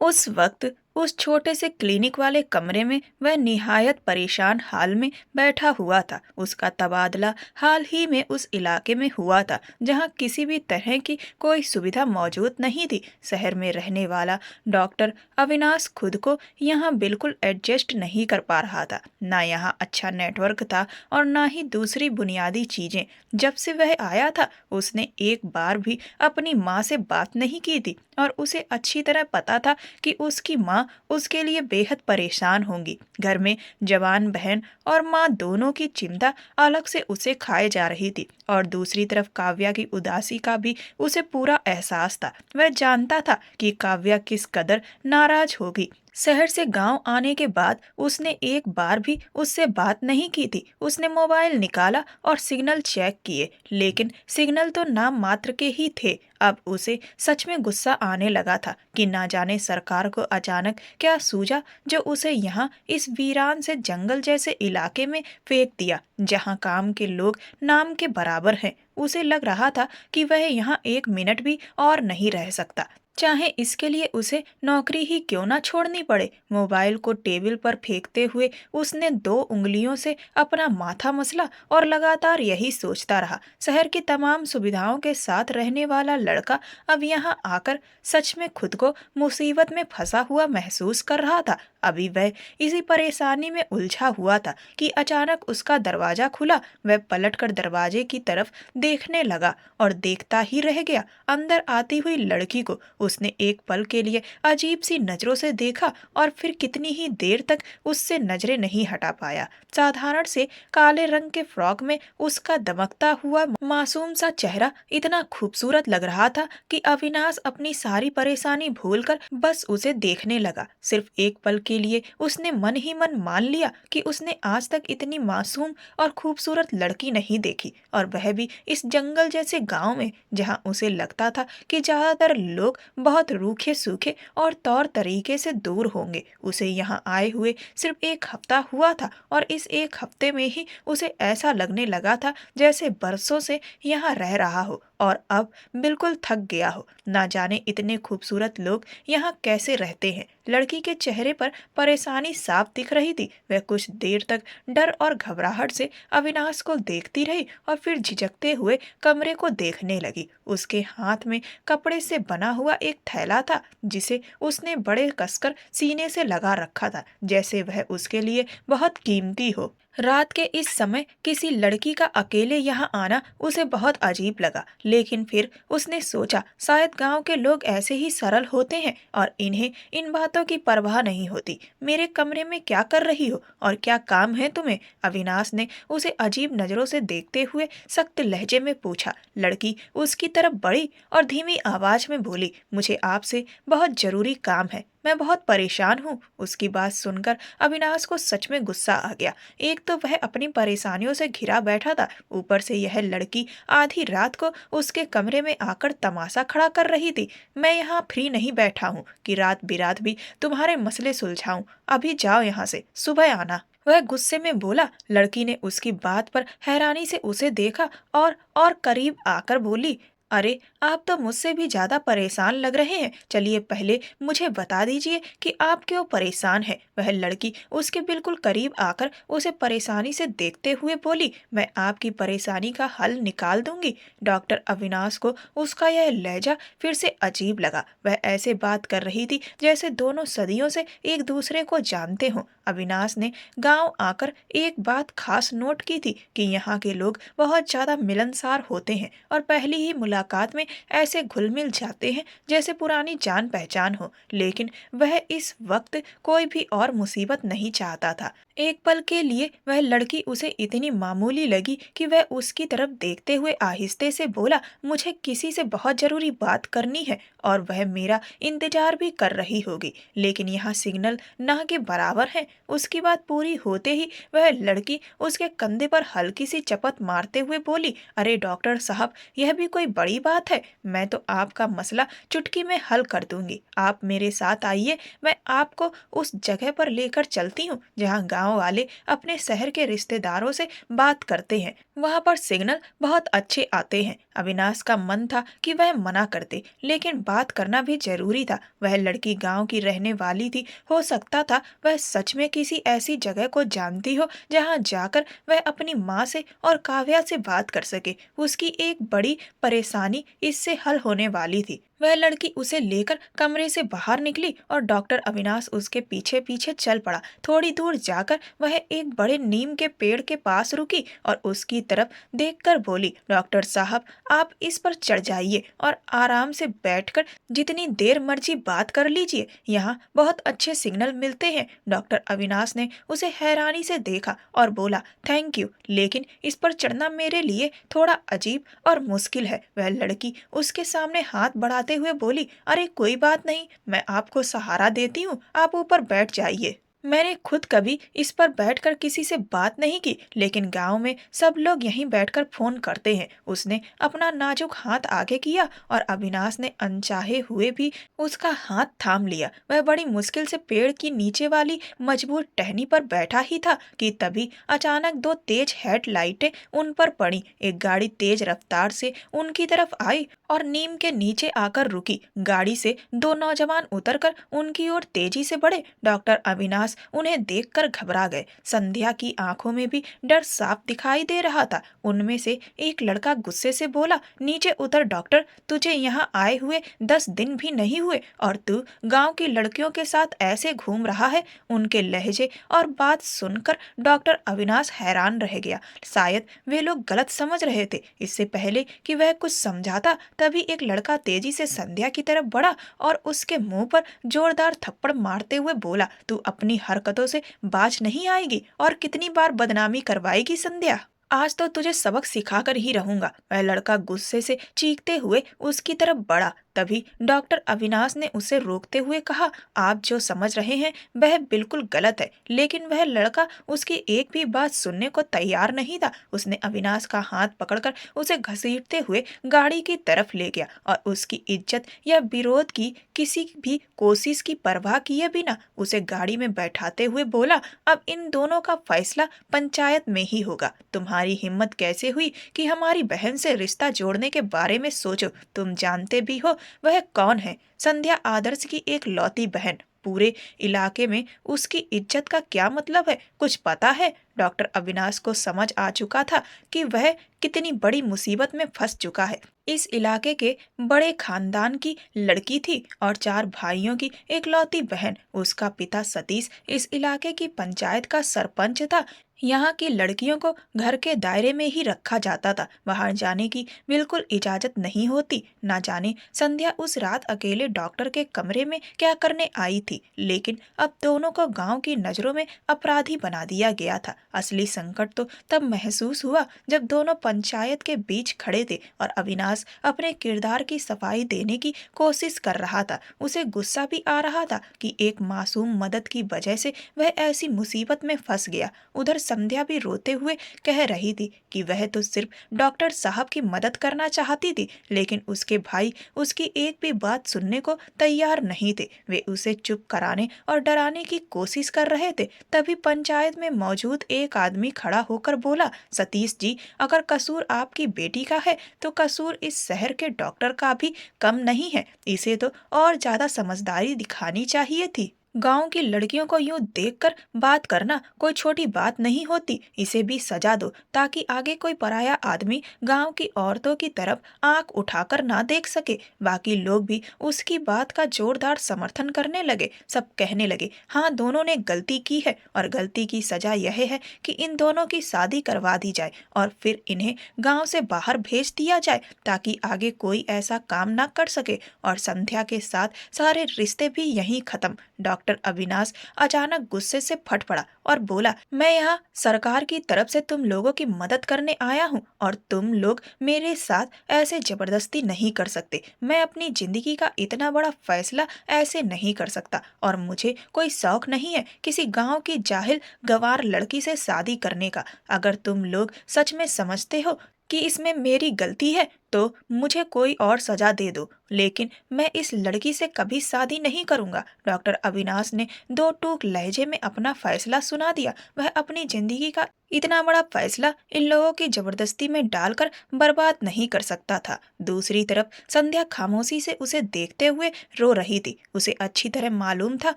उस वक्त उस छोटे से क्लिनिक वाले कमरे में वह निहायत परेशान हाल में बैठा हुआ था। उसका तबादला हाल ही में उस इलाके में हुआ था जहां किसी भी तरह की कोई सुविधा मौजूद नहीं थी। शहर में रहने वाला डॉक्टर अविनाश खुद को यहाँ बिल्कुल एडजस्ट नहीं कर पा रहा था। ना यहाँ अच्छा नेटवर्क था और ना ही दूसरी बुनियादी चीजें। जब से वह आया था उसने एक बार भी अपनी माँ से बात नहीं की थी और उसे अच्छी तरह पता था कि उसकी माँ उसके लिए बेहद परेशान होंगी। घर में जवान बहन और माँ दोनों की चिंता अलग से उसे खाए जा रही थी और दूसरी तरफ काव्या की उदासी का भी उसे पूरा एहसास था। वह जानता था कि काव्या किस कदर नाराज होगी। शहर से गांव आने के बाद उसने एक बार भी उससे बात नहीं की थी। उसने मोबाइल निकाला और सिग्नल चेक किए, लेकिन सिग्नल तो नाम मात्र के ही थे। अब उसे सच में गुस्सा आने लगा था कि ना जाने सरकार को अचानक क्या सूझा जो उसे यहाँ इस वीरान से जंगल जैसे इलाके में फेंक दिया जहाँ काम के लोग नाम के बराबर हैं। उसे लग रहा था कि वह यहाँ एक मिनट भी और नहीं रह सकता, चाहे इसके लिए उसे नौकरी ही क्यों ना छोड़नी पड़े। मोबाइल को टेबल पर फेंकते हुए उसने दो उंगलियों से अपना माथा मसला और लगातार यही सोचता रहा। शहर की तमाम सुविधाओं के साथ रहने वाला लड़का अब यहाँ आकर सच में खुद को मुसीबत में फंसा हुआ महसूस कर रहा था। अभी वह इसी परेशानी में उलझा हुआ था कि अचानक उसका दरवाजा खुला। वह पलटकर दरवाजे की तरफ देखने लगा और देखता ही रह गया। अंदर आती हुई लड़की को उसने एक पल के लिए अजीब सी नजरों से देखा और फिर कितनी ही देर तक उससे नजरें नहीं हटा पाया। साधारण से काले रंग के फ्रॉक में उसका दमकता हुआ मासूम सा चेहरा इतना खूबसूरत लग रहा था कि अविनाश अपनी सारी परेशानी भूलकर बस उसे देखने लगा। सिर्फ एक पल के लिए उसने मन ही मन मान लिया कि उसने आज तक इतनी मासूम और खूबसूरत लड़की नहीं देखी, और वह भी इस जंगल जैसे गांव में जहां उसे लगता था कि ज्यादातर लोग बहुत रूखे सूखे और तौर तरीके से दूर होंगे। उसे यहाँ आए हुए सिर्फ एक हफ्ता हुआ था और इस एक हफ्ते में ही उसे ऐसा लगने लगा था जैसे बरसों से यहाँ रह रहा हो और अब बिल्कुल थक गया हो। ना जाने इतने खूबसूरत लोग यहाँ कैसे रहते हैं। लड़की के चेहरे पर परेशानी साफ दिख रही थी। वह कुछ देर तक डर और घबराहट से अविनाश को देखती रही और फिर झिझकते हुए कमरे को देखने लगी। उसके हाथ में कपड़े से बना हुआ एक थैला था जिसे उसने बड़े कसकर सीने से लगा रखा था, जैसे वह उसके लिए बहुत कीमती हो। रात के इस समय किसी लड़की का अकेले यहाँ आना उसे बहुत अजीब लगा, लेकिन फिर उसने सोचा शायद गांव के लोग ऐसे ही सरल होते हैं और इन्हें इन बातों की परवाह नहीं होती। मेरे कमरे में क्या कर रही हो और क्या काम है तुम्हें? अविनाश ने उसे अजीब नजरों से देखते हुए सख्त लहजे में पूछा। लड़की उसकी तरफ बढ़ी और धीमी आवाज में बोली, मुझे आपसे बहुत जरूरी काम है, मैं बहुत परेशान हूँ। उसकी बात सुनकर अविनाश को सच में गुस्सा आ गया। एक तो वह अपनी परेशानियों से घिरा बैठा था, ऊपर से यह लड़की आधी रात को उसके कमरे में आकर तमाशा खड़ा कर रही थी। मैं यहाँ फ्री नहीं बैठा हूँ कि रात बिरात भी तुम्हारे मसले सुलझाऊं। अभी जाओ यहाँ से, सुबह आना। वह गुस्से में बोला। लड़की ने उसकी बात पर हैरानी से उसे देखा और करीब आकर बोली, अरे आप तो मुझसे भी ज्यादा परेशान लग रहे हैं। चलिए पहले मुझे बता दीजिए कि आप क्यों परेशान हैं। वह लड़की उसके बिल्कुल करीब आकर उसे परेशानी से देखते हुए बोली, मैं आपकी परेशानी का हल निकाल दूंगी। डॉक्टर अविनाश को उसका यह लहजा फिर से अजीब लगा। वह ऐसे बात कर रही थी जैसे दोनों सदियों से एक दूसरे को जानते हों। अविनाश ने गांव आकर एक बात खास नोट की थी कि यहाँ के लोग बहुत ज्यादा मिलनसार होते हैं और पहली ही मुलाकात में ऐसे घुल मिल जाते हैं जैसे पुरानी जान पहचान हो। लेकिन वह इस वक्त कोई भी और मुसीबत नहीं चाहता था। एक पल के लिए वह लड़की उसे इतनी मामूली लगी कि वह उसकी तरफ देखते हुए आहिस्ते से बोला, मुझे किसी से बहुत जरूरी बात करनी है और वह मेरा इंतजार भी कर रही होगी, लेकिन यहाँ सिग्नल ना के बराबर है। उसकी बात पूरी होते ही वह लड़की उसके कंधे पर हल्की सी चपत मारते हुए बोली, अरे डॉक्टर साहब, यह भी कोई बड़ी बड़ी बात है। मैं तो आपका मसला चुटकी में हल कर दूंगी। आप मेरे साथ आइए, मैं आपको उस जगह पर लेकर चलती हूँ जहाँ गांव वाले अपने शहर के रिश्तेदारों से बात करते हैं। वहां पर सिग्नल बहुत अच्छे आते हैं। अविनाश का मन था कि वह मना करते, लेकिन बात करना भी जरूरी था। वह लड़की गांव की रहने वाली थी। हो सकता था वह सच में किसी ऐसी जगह को जानती हो जहां जाकर वह अपनी माँ से और काव्या से बात कर सके। उसकी एक बड़ी परेशानी इससे हल होने वाली थी। वह लड़की उसे लेकर कमरे से बाहर निकली और डॉक्टर अविनाश उसके पीछे पीछे चल पड़ा। थोड़ी दूर जाकर वह एक बड़े नीम के पेड़ के पास रुकी और उसकी तरफ देखकर बोली, डॉक्टर साहब, आप इस पर चढ़ जाइए और आराम से बैठकर जितनी देर मर्जी बात कर लीजिए। यहाँ बहुत अच्छे सिग्नल मिलते हैं। डॉक्टर अविनाश ने उसे हैरानी से देखा और बोला, थैंक यू, लेकिन इस पर चढ़ना मेरे लिए थोड़ा अजीब और मुश्किल है। वह लड़की उसके सामने हाथ बढ़ाते हुए बोली, अरे कोई बात नहीं, मैं आपको सहारा देती हूँ, आप ऊपर बैठ जाइए। मैंने खुद कभी इस पर बैठकर किसी से बात नहीं की, लेकिन गांव में सब लोग यहीं बैठकर फोन करते हैं। उसने अपना नाजुक हाथ आगे किया और अविनाश ने अनचाहे हुए भी उसका हाथ थाम लिया। वह बड़ी मुश्किल से पेड़ की नीचे वाली मजबूत टहनी पर बैठा ही था कि तभी अचानक दो तेज हेडलाइटें उन पर पड़ी। एक गाड़ी तेज रफ्तार से उनकी तरफ आई और नीम के नीचे आकर रुकी। गाड़ी से दो नौजवान उतरकर उनकी ओर तेजी से बढ़े। डॉक्टर अविनाश उन्हें देखकर घबरा गए। संध्या की आंखों में भी डर साफ दिखाई दे रहा था। उनमें से एक लड़का गुस्से से बोला, नीचे उतर डॉक्टर, तुझे यहाँ आए हुए 10 दिन भी नहीं हुए और तू गांव की लड़कियों के साथ ऐसे घूम रहा है। उनके लहजे और बात सुनकर डॉक्टर अविनाश हैरान रह गया। शायद वे लोग गलत समझ रहे थे। इससे पहले कि वह कुछ समझाता, तभी एक लड़का तेजी से संध्या की तरफ बढ़ा और उसके मुंह पर जोरदार थप्पड़ मारते हुए बोला, तू अपनी हरकतों से बाज नहीं आएगी और कितनी बार बदनामी करवाएगी संध्या। आज तो तुझे सबक सिखाकर ही रहूंगा। वह लड़का गुस्से से चीखते हुए उसकी तरफ बढ़ा। तभी डॉक्टर अविनाश ने उसे रोकते हुए कहा, आप जो समझ रहे हैं वह बिल्कुल गलत है। लेकिन वह लड़का उसकी एक भी बात सुनने को तैयार नहीं था। उसने अविनाश का हाथ पकड़कर उसे घसीटते हुए गाड़ी की तरफ ले गया और उसकी इज्जत या विरोध की किसी भी कोशिश की परवाह किए बिना उसे गाड़ी में बैठाते हुए बोला, अब इन दोनों का फैसला पंचायत में ही होगा। तुम्हारी हिम्मत कैसे हुई कि हमारी बहन से रिश्ता जोड़ने के बारे में सोचो? तुम जानते भी हो वह कौन है? संध्या आदर्श की एक लौती बहन। पूरे इलाके में उसकी इज्जत का क्या मतलब है, कुछ पता है? डॉक्टर अविनाश को समझ आ चुका था कि वह कितनी बड़ी मुसीबत में फंस चुका है। इस इलाके के बड़े खानदान की लड़की थी और 4 भाइयों की एकलौती बहन। उसका पिता सतीश इस इलाके की पंचायत का सरपंच था। यहाँ की लड़कियों को घर के दायरे में ही रखा जाता था। बाहर जाने की बिल्कुल इजाजत नहीं होती। ना जाने संध्या उस रात अकेले डॉक्टर के कमरे में क्या करने आई थी, लेकिन अब दोनों को गांव की नजरों में अपराधी बना दिया गया था। असली संकट तो तब महसूस हुआ जब दोनों पंचायत के बीच खड़े थे और अविनाश अपने किरदार की सफाई देने की कोशिश कर रहा था। उसे गुस्सा भी आ रहा था कि एक मासूम मदद की वजह से वह ऐसी मुसीबत में फंस गया। उधर संध्या भी रोते हुए कह रही थी कि वह तो सिर्फ डॉक्टर साहब की मदद करना चाहती थी, लेकिन उसके भाई उसकी एक भी बात सुनने को तैयार नहीं थे। वे उसे चुप कराने और डराने की कोशिश कर रहे थे। तभी पंचायत में मौजूद एक आदमी खड़ा होकर बोला, सतीश जी, अगर कसूर आपकी बेटी का है तो कसूर इस शहर के डॉक्टर का भी कम नहीं है। इसे तो और ज्यादा समझदारी दिखानी चाहिए थी। गांव की लड़कियों को यूं देखकर बात करना कोई छोटी बात नहीं होती। इसे भी सजा दो ताकि आगे कोई पराया आदमी गांव की औरतों की तरफ आंख उठाकर ना देख सके। बाकी लोग भी उसकी बात का जोरदार समर्थन करने लगे। सब कहने लगे, हाँ, दोनों ने गलती की है और गलती की सजा यह है कि इन दोनों की शादी करवा दी जाए और फिर इन्हें गांव से बाहर भेज दिया जाए ताकि आगे कोई ऐसा काम ना कर सके। और संध्या के साथ सारे रिश्ते भी यहीं खत्म। डॉक्टर अविनाश अचानक गुस्से से फट पड़ा और बोला, मैं यहाँ सरकार की तरफ से तुम लोगों की मदद करने आया हूँ और तुम लोग मेरे साथ ऐसे जबरदस्ती नहीं कर सकते। मैं अपनी जिंदगी का इतना बड़ा फैसला ऐसे नहीं कर सकता और मुझे कोई शौक नहीं है किसी गांव की जाहिल गंवार लड़की से शादी करने का। अगर तुम लोग सच में समझते हो कि इसमें मेरी गलती है तो मुझे कोई और सजा दे दो, लेकिन मैं इस लड़की से कभी शादी नहीं करूंगा। डॉक्टर अविनाश ने दो टूक लहजे में अपना फैसला सुना दिया। वह अपनी जिंदगी का इतना बड़ा फैसला इन लोगों की जबरदस्ती में डालकर बर्बाद नहीं कर सकता था। दूसरी तरफ संध्या खामोशी से उसे देखते हुए रो रही थी। उसे अच्छी तरह मालूम था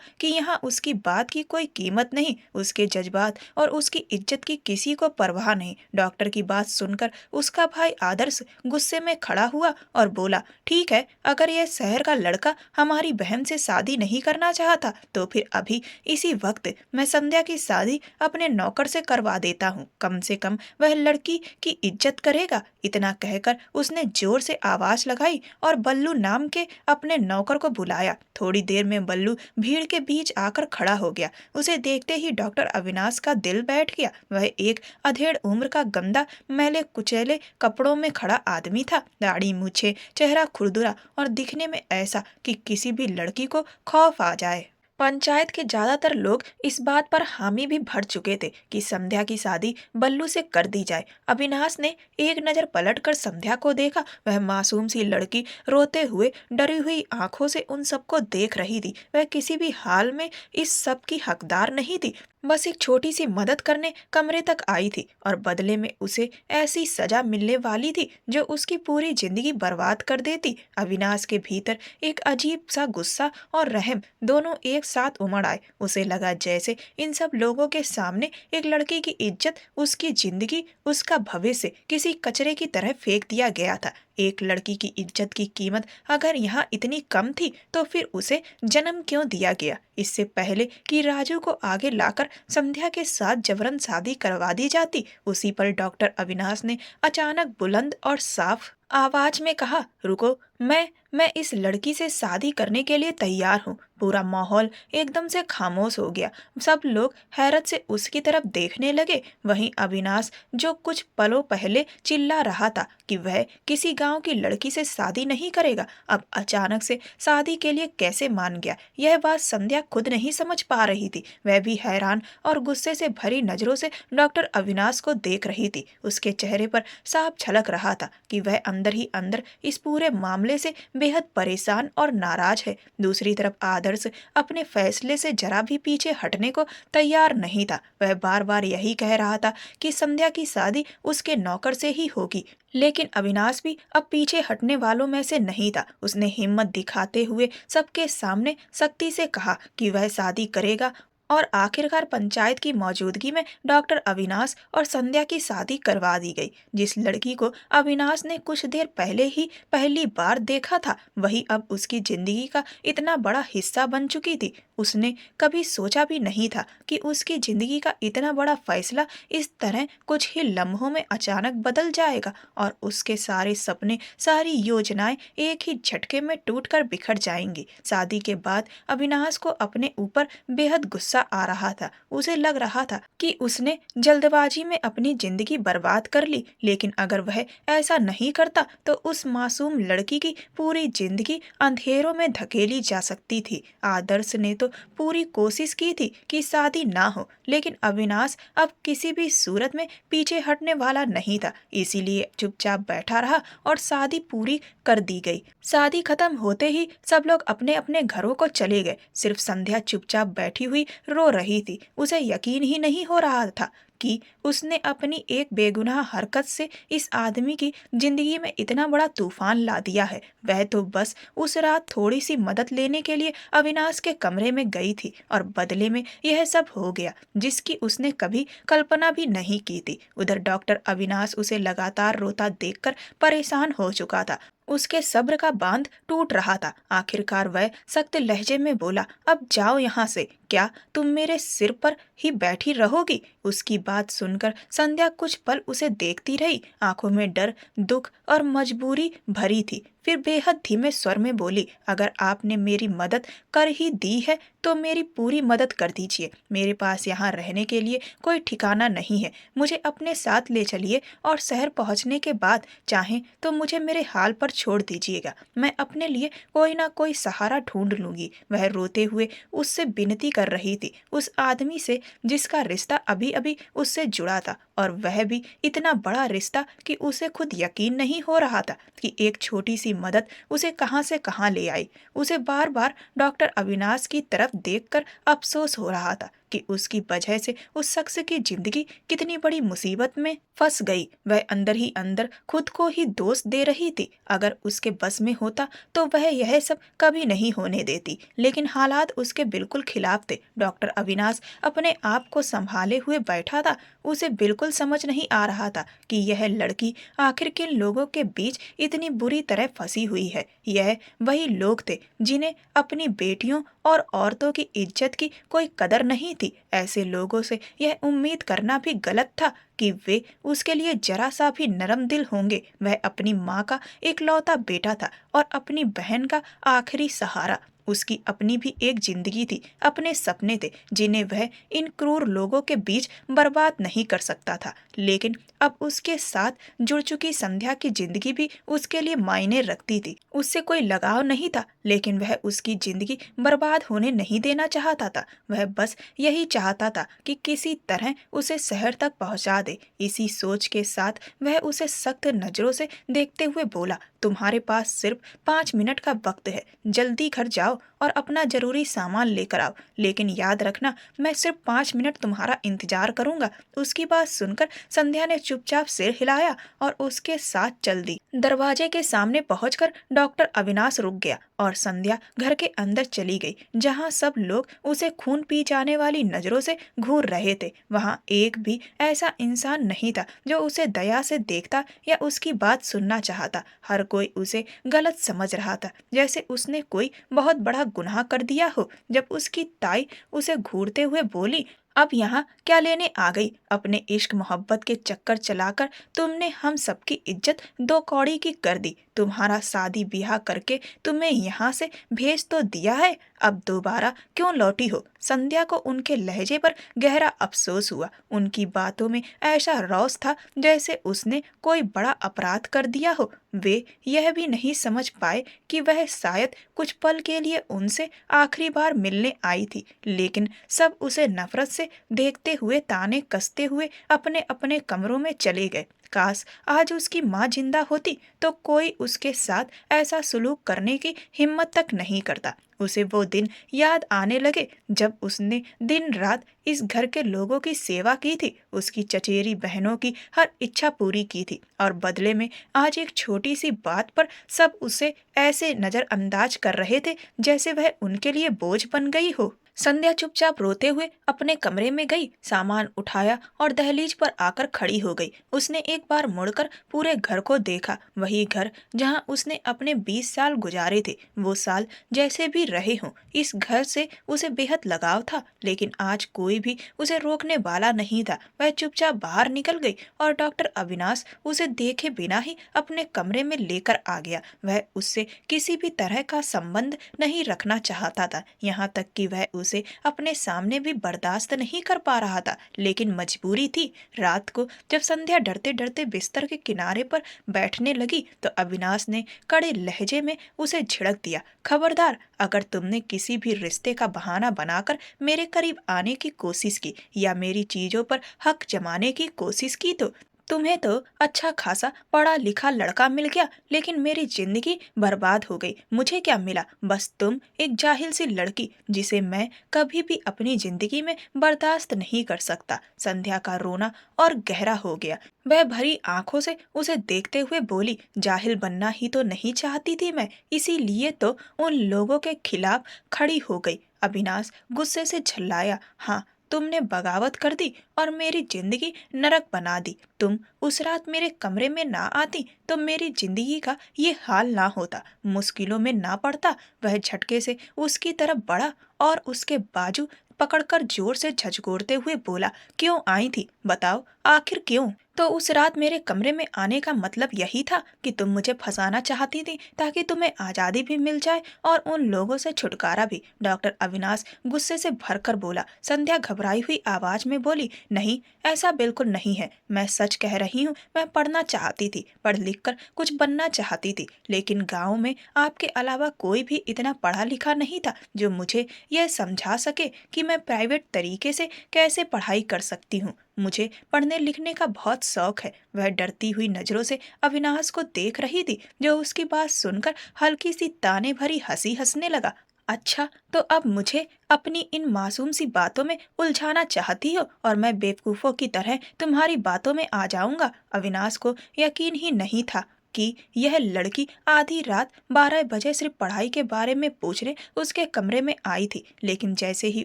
कि यहाँ उसकी बात की कोई कीमत नहीं, उसके जज्बात और उसकी इज्जत की किसी को परवाह नहीं। डॉक्टर की बात सुनकर उसका भाई आदर्श गुस्से में खड़ा हुआ और बोला, ठीक है, अगर यह शहर का लड़का हमारी बहन से शादी नहीं करना चाहता तो फिर अभी इसी वक्त मैं संध्या की शादी अपने नौकर से करवा देता हूँ। कम से कम वह लड़की की इज्जत करेगा। इतना कहकर उसने जोर से आवाज लगाई और बल्लू नाम के अपने नौकर को बुलाया। थोड़ी देर में बल्लू भीड़ के बीच आकर खड़ा हो गया। उसे देखते ही डॉक्टर अविनाश का दिल बैठ गया। वह एक अधेड़ उम्र का गंदा मैले कुचैले कपड़ों में खड़ा आदमी था। दाढ़ी मूछे, चेहरा खुरदुरा और दिखने में ऐसा कि किसी भी लड़की को खौफ आ जाए। पंचायत के ज्यादातर लोग इस बात पर हामी भी भर चुके थे कि संध्या की शादी बल्लू से कर दी जाए। अविनाश ने एक नजर पलटकर संध्या को देखा। वह मासूम सी लड़की रोते हुए डरी हुई आंखों से उन सबको देख रही थी। वह किसी भी हाल में इस सब की हकदार नहीं थी, बस एक छोटी सी मदद करने कमरे तक आई थी और बदले में उसे ऐसी सजा मिलने वाली थी जो उसकी पूरी जिंदगी बर्बाद कर देती। अविनाश के भीतर एक अजीब सा गुस्सा और रहम दोनों एक साथ उमड़ आए। उसे लगा जैसे इन सब लोगों के सामने एक लड़की की इज्जत, उसकी जिंदगी, उसका भविष्य किसी कचरे की तरह फेंक दिया गया था। एक लड़की की इज्जत की कीमत अगर यहाँ इतनी कम थी तो फिर उसे जन्म क्यों दिया गया? इससे पहले कि राजू को आगे लाकर संध्या के साथ जबरन शादी करवा दी जाती, उसी पर डॉक्टर अविनाश ने अचानक बुलंद और साफ आवाज में कहा, रुको, मैं इस लड़की से शादी करने के लिए तैयार हूँ। पूरा माहौल एकदम से खामोश हो गया। सब लोग हैरत से उसकी तरफ देखने लगे। वहीं अविनाश, जो कुछ पलों पहले चिल्ला रहा था कि वह किसी गांव की लड़की से शादी नहीं करेगा, अब अचानक से शादी के लिए कैसे मान गया। यह बात संध्या खुद नहीं समझ पा रही थी। वह भी हैरान और गुस्से से भरी नजरों से डॉक्टर अविनाश को देख रही थी। उसके चेहरे पर साफ झलक रहा था कि वह अंदर ही अंदर इस पूरे मामले से बेहद परेशान और नाराज है। दूसरी तरफ आदर्श अपने फैसले से जरा भी पीछे हटने को तैयार नहीं था। वह बार बार यही कह रहा था कि संध्या की शादी उसके नौकर से ही होगी, लेकिन अविनाश भी अब पीछे हटने वालों में से नहीं था। उसने हिम्मत दिखाते हुए सबके सामने सख्ती से कहा कि वह शादी करेगा और आखिरकार पंचायत की मौजूदगी में डॉक्टर अविनाश और संध्या की शादी करवा दी गई। जिस लड़की को अविनाश ने कुछ देर पहले ही पहली बार देखा था, वही अब उसकी जिंदगी का इतना बड़ा हिस्सा बन चुकी थी। उसने कभी सोचा भी नहीं था कि उसकी जिंदगी का इतना बड़ा फैसला इस तरह कुछ ही लम्हों में अचानक बदल जाएगा और उसके सारे सपने, सारी योजनाएं एक ही झटके में टूटकर बिखर जाएंगी। शादी के बाद अविनाश को अपने ऊपर बेहद गुस्सा आ रहा था। उसे लग रहा था कि उसने जल्दबाजी में अपनी जिंदगी बर्बाद कर ली, लेकिन अगर वह ऐसा नहीं करता तो उस मासूम लड़की की पूरी जिंदगी अंधेरों में धकेली जा सकती थी। आदर्श ने तो पूरी कोशिश की थी कि शादी ना हो, लेकिन अविनाश अब किसी भी सूरत में पीछे हटने वाला नहीं था, इसीलिए चुपचाप बैठा रहा और शादी पूरी कर दी गई। शादी खत्म होते ही सब लोग अपने अपने घरों को चले गए। सिर्फ संध्या चुपचाप बैठी हुई रो रही थी। उसे यकीन ही नहीं हो रहा था कि उसने अपनी एक बेगुनाह हरकत से इस आदमी की जिंदगी में इतना बड़ा तूफान ला दिया है। वह तो बस उस रात थोड़ी सी मदद लेने के लिए अविनाश के कमरे में गई थी और बदले में यह सब हो गया जिसकी उसने कभी कल्पना भी नहीं की थी। उधर डॉक्टर अविनाश उसे लगातार रोता देखकर परेशान हो चुका था। उसके सब्र का बांध टूट रहा था। आखिरकार वह सख्त लहजे में बोला, अब जाओ यहाँ से, क्या तुम मेरे सिर पर ही बैठी रहोगी? उसकी बात सुनकर संध्या कुछ पल उसे देखती रही। आंखों में डर, दुख और मजबूरी भरी थी। फिर बेहद धीमे स्वर में बोली, अगर आपने मेरी मदद कर ही दी है तो मेरी पूरी मदद कर दीजिए। मेरे पास यहाँ रहने के लिए कोई ठिकाना नहीं है। मुझे अपने साथ ले चलिए और शहर पहुँचने के बाद चाहें तो मुझे मेरे हाल पर छोड़ दीजिएगा। मैं अपने लिए कोई ना कोई सहारा ढूंढ लूंगी। वह रोते हुए उससे विनती कर रही थी उस आदमी से जिसका रिश्ता अभी अभी उससे जुड़ा था, और वह भी इतना बड़ा रिश्ता कि उसे खुद यकीन नहीं हो रहा था कि एक छोटी सी मदद उसे कहां से कहां ले आई। उसे बार बार डॉक्टर अविनाश की तरफ देखकर अफसोस हो रहा था कि उसकी वजह से उस शख्स की जिंदगी कितनी बड़ी मुसीबत में फंस गई। वह अंदर ही अंदर खुद को ही दोष दे रही थी। अगर उसके बस में होता तो वह यह सब कभी नहीं होने देती, लेकिन हालात उसके बिल्कुल खिलाफ थे। डॉक्टर अविनाश अपने आप को संभाले हुए बैठा था। उसे बिल्कुल समझ नहीं आ रहा था कि यह लड़की आखिर किन लोगों के बीच इतनी बुरी तरह फंसी हुई है। यह वही लोग थे जिन्हें अपनी बेटियों और औरतों की इज्जत की कोई कदर नहीं थी। ऐसे लोगों से यह उम्मीद करना भी गलत था कि वे उसके लिए जरा सा भी नरम दिल होंगे। वह अपनी माँ का इकलौता बेटा था और अपनी बहन का आखिरी सहारा। उसकी अपनी भी एक जिंदगी थी, अपने सपने थे जिन्हें वह इन क्रूर लोगों के बीच बर्बाद नहीं कर सकता था। लेकिन अब उसके साथ जुड़ चुकी संध्या की जिंदगी भी उसके लिए मायने रखती थी। उससे कोई लगाव नहीं था, लेकिन वह उसकी जिंदगी बर्बाद होने नहीं देना चाहता था। वह बस यही चाहता था कि किसी तरह उसे शहर तक पहुंचा दे। इसी सोच के साथ वह उसे सख्त नजरों से देखते हुए बोला, तुम्हारे पास सिर्फ 5 मिनट का वक्त है, जल्दी घर जाओ और अपना जरूरी सामान लेकर आओ। लेकिन याद रखना, मैं सिर्फ 5 मिनट तुम्हारा इंतजार करूंगा। उसकी बात सुनकर संध्या ने चुपचाप सिर हिलाया और उसके साथ चल दी। दरवाजे के सामने पहुंचकर डॉक्टर अविनाश रुक गया और संध्या घर के अंदर चली गई, जहां सब लोग उसे खून पी जाने वाली नजरों से घूर रहे थे। वहां एक भी ऐसा इंसान नहीं था जो उसे दया से देखता या उसकी बात सुनना चाहता। हर कोई उसे गलत समझ रहा था, जैसे उसने कोई बहुत बड़ा गुनाह कर दिया हो। जब उसकी ताई उसे घूरते हुए बोली, अब यहाँ क्या लेने आ गई? अपने इश्क मोहब्बत के चक्कर चलाकर तुमने हम सबकी इज्जत दो कौड़ी की कर दी। तुम्हारा शादी ब्याह करके तुम्हें यहाँ से भेज तो दिया है, अब दोबारा क्यों लौटी हो? संध्या को उनके लहजे पर गहरा अफसोस हुआ। उनकी बातों में ऐसा रौस था जैसे उसने कोई बड़ा अपराध कर दिया हो। वे यह भी नहीं समझ पाए कि वह शायद कुछ पल के लिए उनसे आखिरी बार मिलने आई थी, लेकिन सब उसे नफरत से देखते हुए ताने कसते हुए अपने अपने कमरों में चले गए। काश आज उसकी माँ जिंदा होती तो कोई उसके साथ ऐसा सलूक करने की हिम्मत तक नहीं करता। उसे वो दिन याद आने लगे जब उसने दिन रात इस घर के लोगों की सेवा की थी, उसकी चचेरी बहनों की हर इच्छा पूरी की थी, और बदले में आज एक छोटी सी बात पर सब उसे ऐसे नजरअंदाज कर रहे थे जैसे वह उनके लिए बोझ बन गई हो। संध्या चुपचाप रोते हुए अपने कमरे में गई, सामान उठाया और दहलीज पर आकर खड़ी हो गई। उसने एक बार मुड़कर पूरे घर को देखा, वही घर जहां उसने अपने 20 साल गुजारे थे। वो साल जैसे भी रहे हों, इस घर से उसे बेहद लगाव था, लेकिन आज कोई भी उसे रोकने वाला नहीं था। वह चुपचाप बाहर निकल गई और डॉक्टर अविनाश उसे देखे बिना ही अपने कमरे में लेकर आ गया। वह उससे किसी भी तरह का संबंध नहीं रखना चाहता था, यहाँ तक कि वह उसे अपने सामने भी बर्दाश्त नहीं कर पा रहा था, लेकिन मजबूरी थी। रात को जब संध्या डरते डरते बिस्तर के किनारे पर बैठने लगी तो अविनाश ने कड़े लहजे में उसे झिड़क दिया, खबरदार, अगर तुमने किसी भी रिश्ते का बहाना बनाकर मेरे करीब आने की कोशिश की या मेरी चीजों पर हक जमाने की कोशिश की तो तुम्हें तो अच्छा खासा पढ़ा लिखा लड़का मिल गया, लेकिन मेरी जिंदगी बर्बाद हो गई। मुझे क्या मिला? बस तुम, एक जाहिल सी लड़की जिसे मैं कभी भी अपनी जिंदगी में बर्दाश्त नहीं कर सकता। संध्या का रोना और गहरा हो गया। वह भरी आंखों से उसे देखते हुए बोली, जाहिल बनना ही तो नहीं चाहती थी मैं, इसीलिए तो उन लोगों के खिलाफ खड़ी हो गई। अविनाश गुस्से से झल्लाया, हाँ, तुमने बगावत कर दी और मेरी जिंदगी नरक बना दी। तुम उस रात मेरे कमरे में ना आती तो मेरी जिंदगी का ये हाल ना होता, मुश्किलों में ना पड़ता। वह झटके से उसकी तरफ बढ़ा और उसके बाजू पकड़कर जोर से झंझोरते हुए बोला, क्यों आई थी? बताओ, आखिर क्यों? तो उस रात मेरे कमरे में आने का मतलब यही था कि तुम मुझे फंसाना चाहती थी ताकि तुम्हें आजादी भी मिल जाए और उन लोगों से छुटकारा भी। डॉक्टर अविनाश गुस्से से भरकर बोला। संध्या घबराई हुई आवाज में बोली, नहीं, ऐसा बिल्कुल नहीं है। मैं सच कह रही हूँ। मैं पढ़ना चाहती थी, पढ़ लिख कर कुछ बनना चाहती थी, लेकिन गाँव में आपके अलावा कोई भी इतना पढ़ा लिखा नहीं था जो मुझे यह समझा सके कि मैं प्राइवेट तरीके से कैसे पढ़ाई कर सकती हूँ। मुझे पढ़ने लिखने का बहुत शौक है। वह डरती हुई नजरों से अविनाश को देख रही थी, जो उसकी बात सुनकर हल्की सी ताने भरी हंसी हंसने लगा। अच्छा, तो अब मुझे अपनी इन मासूम सी बातों में उलझाना चाहती हो और मैं बेवकूफों की तरह तुम्हारी बातों में आ जाऊंगा। अविनाश को यकीन ही नहीं था कि यह लड़की आधी रात 12 बजे सिर्फ पढ़ाई के बारे में पूछने उसके कमरे में आई थी, लेकिन जैसे ही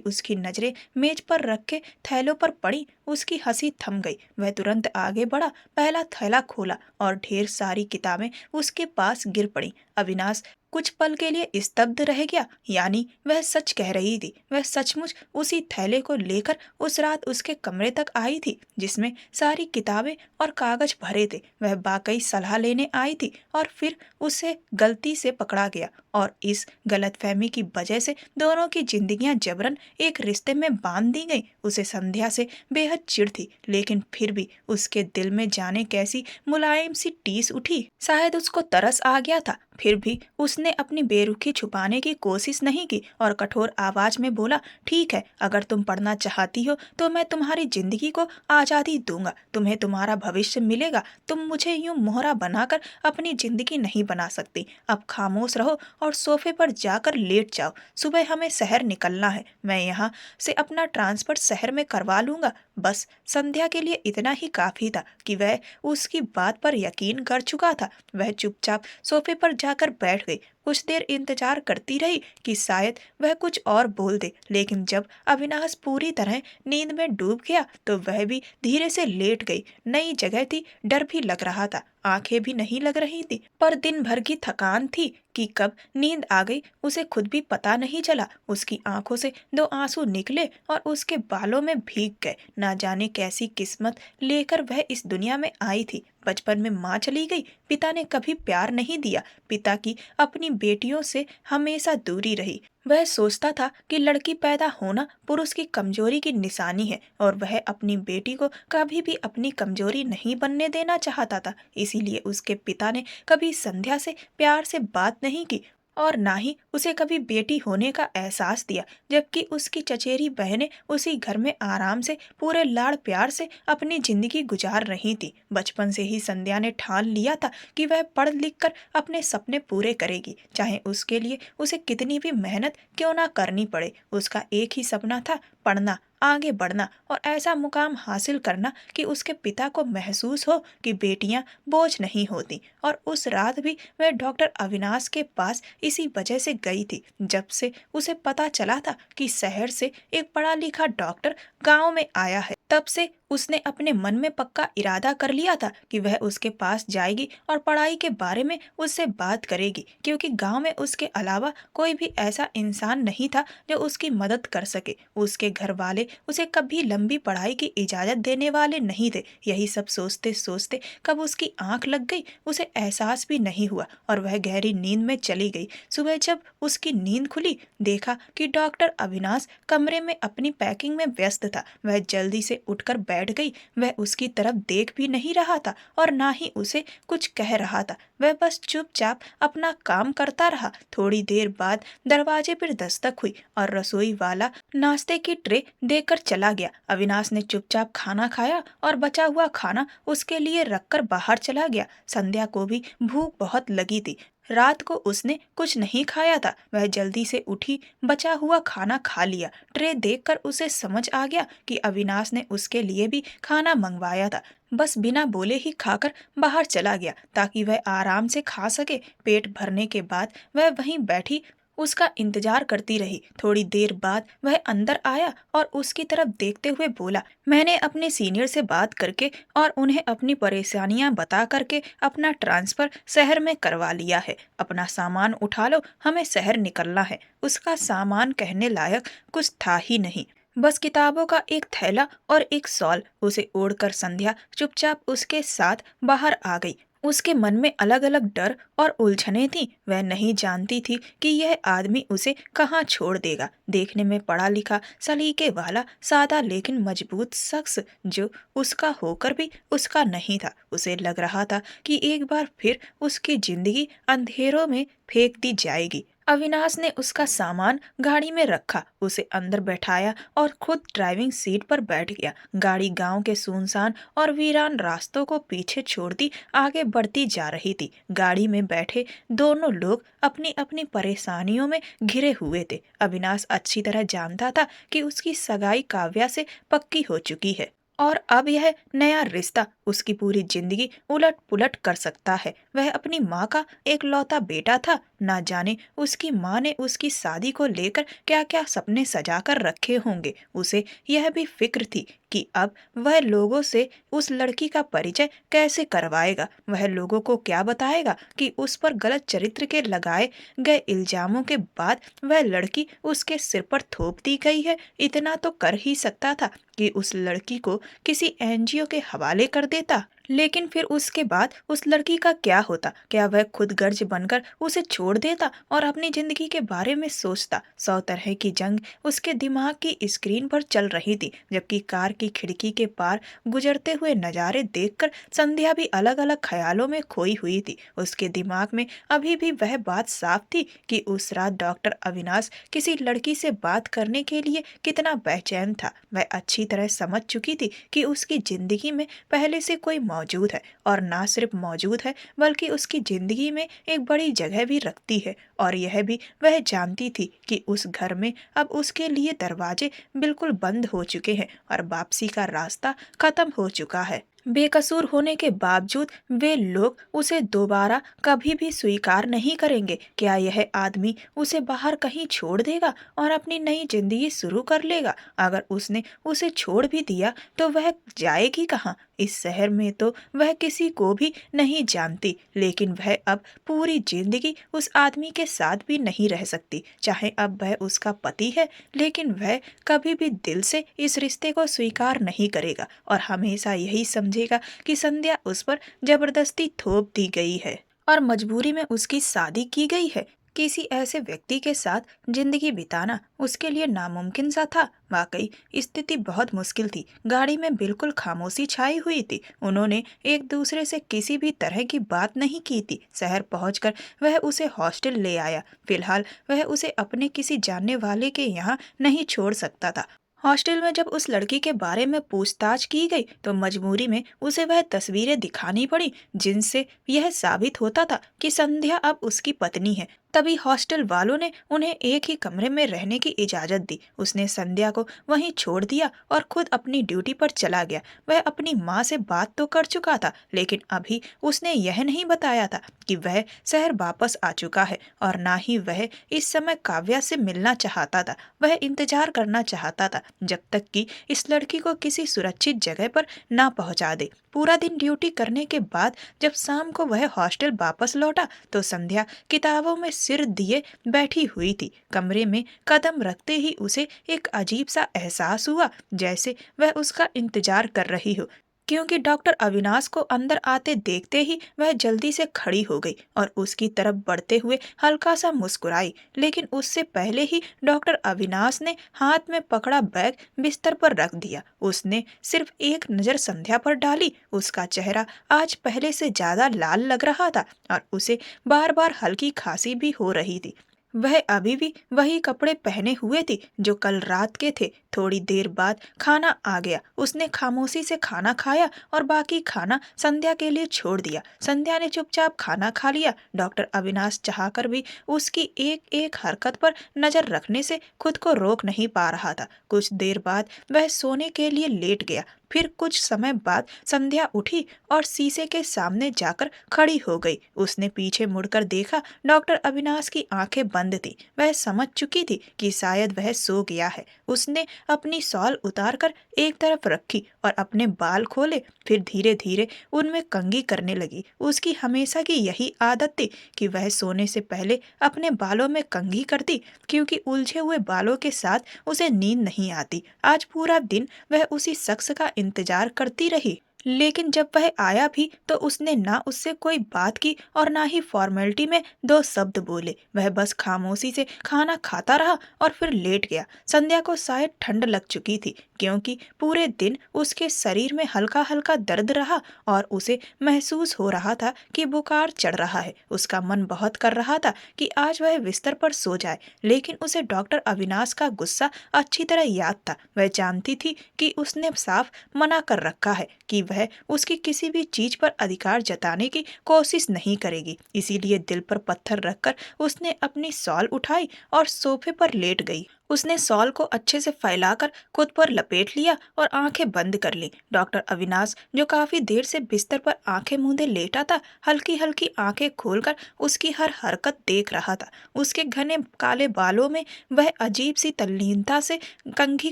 उसकी नजरें मेज पर रखे थैलों पर पड़ी, उसकी हंसी थम गई। वह तुरंत आगे बढ़ा, पहला थैला खोला और ढेर सारी किताबें उसके पास गिर पड़ी। अविनाश कुछ पल के लिए स्तब्ध रह गया। यानी वह सच कह रही थी। वह सचमुच उसी थैले को लेकर उस रात उसके कमरे तक आई थी जिसमें सारी किताबें और कागज भरे थे। वह वाकई सलाह लेने आई थी और फिर उसे गलती से पकड़ा गया और इस गलतफहमी की वजह से दोनों की जिंदगियां जबरन एक रिश्ते में बांध दी गई। उसे संध्या से बेहद चिढ़ थी, लेकिन फिर भी उसके दिल में जाने कैसी मुलायम सी टीस उठी। शायद उसको तरस आ गया था। फिर भी उसने अपनी बेरुखी छुपाने की कोशिश नहीं की और कठोर आवाज में बोला, ठीक है, अगर तुम पढ़ना चाहती हो तो मैं तुम्हारी जिंदगी को आजादी दूंगा। तुम्हें तुम्हारा भविष्य मिलेगा। तुम मुझे यूं मोहरा बनाकर अपनी जिंदगी नहीं बना सकती। अब खामोश रहो और सोफे पर जाकर लेट जाओ। सुबह हमें शहर निकलना है। मैं यहाँ से अपना ट्रांसफर शहर में करवा लूंगा। बस संध्या के लिए इतना ही काफी था कि वह उसकी बात पर यकीन कर चुका था। वह चुपचाप सोफे पर जाकर बैठ गई। कुछ देर इंतजार करती रही कि शायद वह कुछ और बोल दे, लेकिन जब अविनाश पूरी तरह नींद में डूब गया तो वह भी धीरे से लेट गई। नई जगह थी, डर भी लग रहा था, आंखें भी नहीं लग रही थी, पर दिन भर की थकान थी कि कब नींद आ गई उसे खुद भी पता नहीं चला। उसकी आंखों से दो आंसू निकले और उसके बालों में भीग गए। ना जाने कैसी किस्मत लेकर वह इस दुनिया में आई थी। बचपन में माँ चली गई। पिता ने कभी प्यार नहीं दिया। पिता की अपनी बेटियों से हमेशा दूरी रही। वह सोचता था कि लड़की पैदा होना पुरुष की कमजोरी की निशानी है और वह अपनी बेटी को कभी भी अपनी कमजोरी नहीं बनने देना चाहता था। इसीलिए उसके पिता ने कभी संध्या से प्यार से बात नहीं की और ना ही उसे कभी बेटी होने का एहसास दिया, जबकि उसकी चचेरी बहनें उसी घर में आराम से पूरे लाड़ प्यार से अपनी जिंदगी गुजार रही थी। बचपन से ही संध्या ने ठान लिया था कि वह पढ़ लिख कर अपने सपने पूरे करेगी, चाहे उसके लिए उसे कितनी भी मेहनत क्यों ना करनी पड़े। उसका एक ही सपना था, पढ़ना, आगे बढ़ना और ऐसा मुकाम हासिल करना कि उसके पिता को महसूस हो कि बेटियां बोझ नहीं होती। और उस रात भी वह डॉक्टर अविनाश के पास इसी वजह से गई थी। जब से उसे पता चला था कि शहर से एक पढ़ा लिखा डॉक्टर गांव में आया है, तब से उसने अपने मन में पक्का इरादा कर लिया था कि वह उसके पास जाएगी और पढ़ाई के बारे में उससे बात करेगी, क्योंकि गांव में उसके अलावा कोई भी ऐसा इंसान नहीं था जो उसकी मदद कर सके। उसके घर वाले उसे कभी लंबी पढ़ाई की इजाजत देने वाले नहीं थे। यही सब सोचते सोचते कब उसकी आंख लग गई उसे एहसास भी नहीं हुआ और वह गहरी नींद में चली गई। सुबह जब उसकी नींद खुली, देखा कि डॉक्टर अविनाश कमरे में अपनी पैकिंग में व्यस्त था। वह जल्दी से उठकर बैठ गई। वह उसकी तरफ देख भी नहीं रहा था और ना ही उसे कुछ कह रहा था। वह बस चुपचाप अपना काम करता रहा। थोड़ी देर बाद दरवाजे पर दस्तक हुई और रसोई वाला नाश्ते की ट्रे देकर चला गया। अविनाश ने चुपचाप खाना खाया और बचा हुआ खाना उसके लिए रखकर बाहर चला गया। संध्या को भी भूख बहुत लगी थी। रात को उसने कुछ नहीं खाया था। वह जल्दी से उठी, बचा हुआ खाना खा लिया। ट्रे देखकर उसे समझ आ गया कि अविनाश ने उसके लिए भी खाना मंगवाया था। बस बिना बोले ही खाकर बाहर चला गया ताकि वह आराम से खा सके। पेट भरने के बाद वह वहीं बैठी उसका इंतजार करती रही। थोड़ी देर बाद वह अंदर आया और उसकी तरफ देखते हुए बोला, मैंने अपने सीनियर से बात करके और उन्हें अपनी परेशानियां बता करके अपना ट्रांसफर शहर में करवा लिया है। अपना सामान उठा लो, हमें शहर निकलना है। उसका सामान कहने लायक कुछ था ही नहीं। बस किताबों का एक थैला और एक शॉल। उसे ओढ़कर संध्या चुपचाप उसके साथ बाहर आ गई। उसके मन में अलग अलग डर और उलझने थी। वह नहीं जानती थी कि यह आदमी उसे कहाँ छोड़ देगा। देखने में पढ़ा लिखा, सलीके वाला, सादा लेकिन मजबूत शख्स जो उसका होकर भी उसका नहीं था। उसे लग रहा था कि एक बार फिर उसकी जिंदगी अंधेरों में फेंक दी जाएगी। अविनाश ने उसका सामान गाड़ी में रखा, उसे अंदर बैठाया और खुद ड्राइविंग सीट पर बैठ गया। गाड़ी गांव के सुनसान और वीरान रास्तों को पीछे छोड़ती आगे बढ़ती जा रही थी। गाड़ी में बैठे दोनों लोग अपनी अपनी परेशानियों में घिरे हुए थे। अविनाश अच्छी तरह जानता था कि उसकी सगाई काव्या से पक्की हो चुकी है और अब यह नया रिश्ता उसकी पूरी जिंदगी उलट पुलट कर सकता है। वह अपनी माँ का एकलौता बेटा था। ना जाने उसकी माँ ने उसकी शादी को लेकर क्या क्या सपने सजा कर रखे होंगे। उसे यह भी फिक्र थी कि अब वह लोगों से उस लड़की का परिचय कैसे करवाएगा। वह लोगों को क्या बताएगा कि उस पर गलत चरित्र के लगाए गए इल्जामों के बाद वह लड़की उसके सिर पर थोप दी गई है। इतना तो कर ही सकता था कि उस लड़की को किसी एनजीओ के हवाले कर देता। लेकिन फिर उसके बाद उस लड़की का क्या होता? क्या वह खुद गर्ज बनकर उसे छोड़ देता और अपनी जिंदगी के बारे में सोचता? 100 तरह की जंग उसके दिमाग की स्क्रीन पर चल रही थी, जबकि कार की खिड़की के पार गुजरते हुए नजारे देखकर संध्या भी अलग अलग ख्यालों में खोई हुई थी। उसके दिमाग में अभी भी वह बात साफ थी कि उस रात डॉक्टर अविनाश किसी लड़की से बात करने के लिए कितना बेचैन था। वह अच्छी तरह समझ चुकी थी कि उसकी जिंदगी में पहले से कोई मौजूद है, और ना सिर्फ मौजूद है बल्कि उसकी जिंदगी में एक बड़ी जगह भी रखती है। और यह भी वह जानती थी कि उस घर में अब उसके लिए दरवाजे बिल्कुल बंद हो चुके हैं और वापसी का रास्ता खत्म हो चुका है। बेकसूर होने के बावजूद वे लोग उसे दोबारा कभी भी स्वीकार नहीं करेंगे। क्या यह आदमी उसे बाहर कहीं छोड़ देगा और अपनी नई जिंदगी शुरू कर लेगा? अगर उसने उसे छोड़ भी दिया तो वह जाएगी कहाँ? इस शहर में तो वह किसी को भी नहीं जानती, लेकिन वह अब पूरी जिंदगी उस आदमी के साथ भी नहीं रह सकती। चाहे अब वह उसका पति है, लेकिन वह कभी भी दिल से इस रिश्ते को स्वीकार नहीं करेगा और हमेशा यही समझेगा कि संध्या उस पर जबरदस्ती थोप दी गई है और मजबूरी में उसकी शादी की गई है। किसी ऐसे व्यक्ति के साथ जिंदगी बिताना उसके लिए नामुमकिन सा था। वाकई स्थिति बहुत मुश्किल थी। गाड़ी में बिल्कुल खामोशी छाई हुई थी। उन्होंने एक दूसरे से किसी भी तरह की बात नहीं की थी। शहर पहुंचकर वह उसे हॉस्टल ले आया। फिलहाल वह उसे अपने किसी जानने वाले के यहाँ नहीं छोड़ सकता था। हॉस्टल में जब उस लड़की के बारे में पूछताछ की गई तो मजबूरी में उसे वह तस्वीरें दिखानी पड़ी जिनसे यह साबित होता था कि संध्या अब उसकी पत्नी है। तभी हॉस्टल वालों ने उन्हें एक ही कमरे में रहने की इजाजत दी। उसने संध्या को वहीं छोड़ दिया और खुद अपनी ड्यूटी पर चला गया। वह अपनी माँ से बात तो कर चुका था, लेकिन अभी उसने यह नहीं बताया था कि वह शहर वापस आ चुका है और ना ही वह इस समय काव्या से मिलना चाहता था। वह इंतजार करना चाहता था जब तक कि इस लड़की को किसी सुरक्षित जगह पर ना पहुंचा दे। पूरा दिन ड्यूटी करने के बाद जब शाम को वह हॉस्टल वापस लौटा तो संध्या किताबों में सिर दिए बैठी हुई थी। कमरे में कदम रखते ही उसे एक अजीब सा एहसास हुआ, जैसे वह उसका इंतजार कर रही हो। क्योंकि डॉक्टर अविनाश को अंदर आते देखते ही वह जल्दी से खड़ी हो गई और उसकी तरफ बढ़ते हुए हल्का सा मुस्कुराई। लेकिन उससे पहले ही डॉक्टर अविनाश ने हाथ में पकड़ा बैग बिस्तर पर रख दिया। उसने सिर्फ एक नजर संध्या पर डाली। उसका चेहरा आज पहले से ज्यादा लाल लग रहा था और उसे बार बार हल्की खांसी भी हो रही थी। वह अभी भी वही कपड़े पहने हुए थी जो कल रात के थे। थोड़ी देर बाद खाना आ गया। उसने खामोशी से खाना खाया और बाकी खाना संध्या के लिए छोड़ दिया। संध्या ने चुपचाप खाना खा लिया। डॉक्टर अविनाश चाहकर भी उसकी एक एक हरकत पर नजर रखने से खुद को रोक नहीं पा रहा था। कुछ देर बाद वह सोने के लिए लेट गया। फिर कुछ समय बाद संध्या उठी और शीशे के सामने जाकर खड़ी हो गई। उसने पीछे मुड़कर देखा, डॉक्टर अविनाश की आंखें बंद थी। वह समझ चुकी थी कि शायद वह सो गया है। उसने अपनी शॉल उतारकर एक तरफ रखी और अपने बाल खोले। फिर धीरे धीरे उनमें कंघी करने लगी। उसकी हमेशा की यही आदत थी कि वह सोने से पहले अपने बालों में कंघी करती, क्योंकि उलझे हुए बालों के साथ उसे नींद नहीं आती। आज पूरा दिन वह उसी शख्स का इंतजार करती रही, लेकिन जब वह आया भी तो उसने ना उससे कोई बात की और ना ही फॉर्मेलिटी में दो शब्द बोले। वह बस खामोशी से खाना खाता रहा और फिर लेट गया। संध्या को शायद ठंड लग चुकी थी, क्योंकि पूरे दिन उसके शरीर में हल्का हल्का दर्द रहा और उसे महसूस हो रहा था कि बुखार चढ़ रहा है। उसका मन बहुत कर रहा था कि आज वह बिस्तर पर सो जाए, लेकिन उसे डॉक्टर अविनाश का गुस्सा अच्छी तरह याद था। वह जानती थी कि उसने साफ मना कर रखा है कि वह उसकी किसी भी चीज पर अधिकार जताने की कोशिश नहीं करेगी। इसीलिए दिल पर पत्थर रखकर उसने अपनी शॉल उठाई और सोफे पर लेट गई। उसने शॉल को अच्छे से फैलाकर खुद पर लपेट लिया और आंखें बंद कर ली। डॉक्टर अविनाश, जो काफी देर से बिस्तर पर आंखें मूंदे लेटा था, हल्की हल्की आंखें खोलकर उसकी हर हरकत देख रहा था। उसके घने काले बालों में वह अजीब सी तल्लीनता से कंघी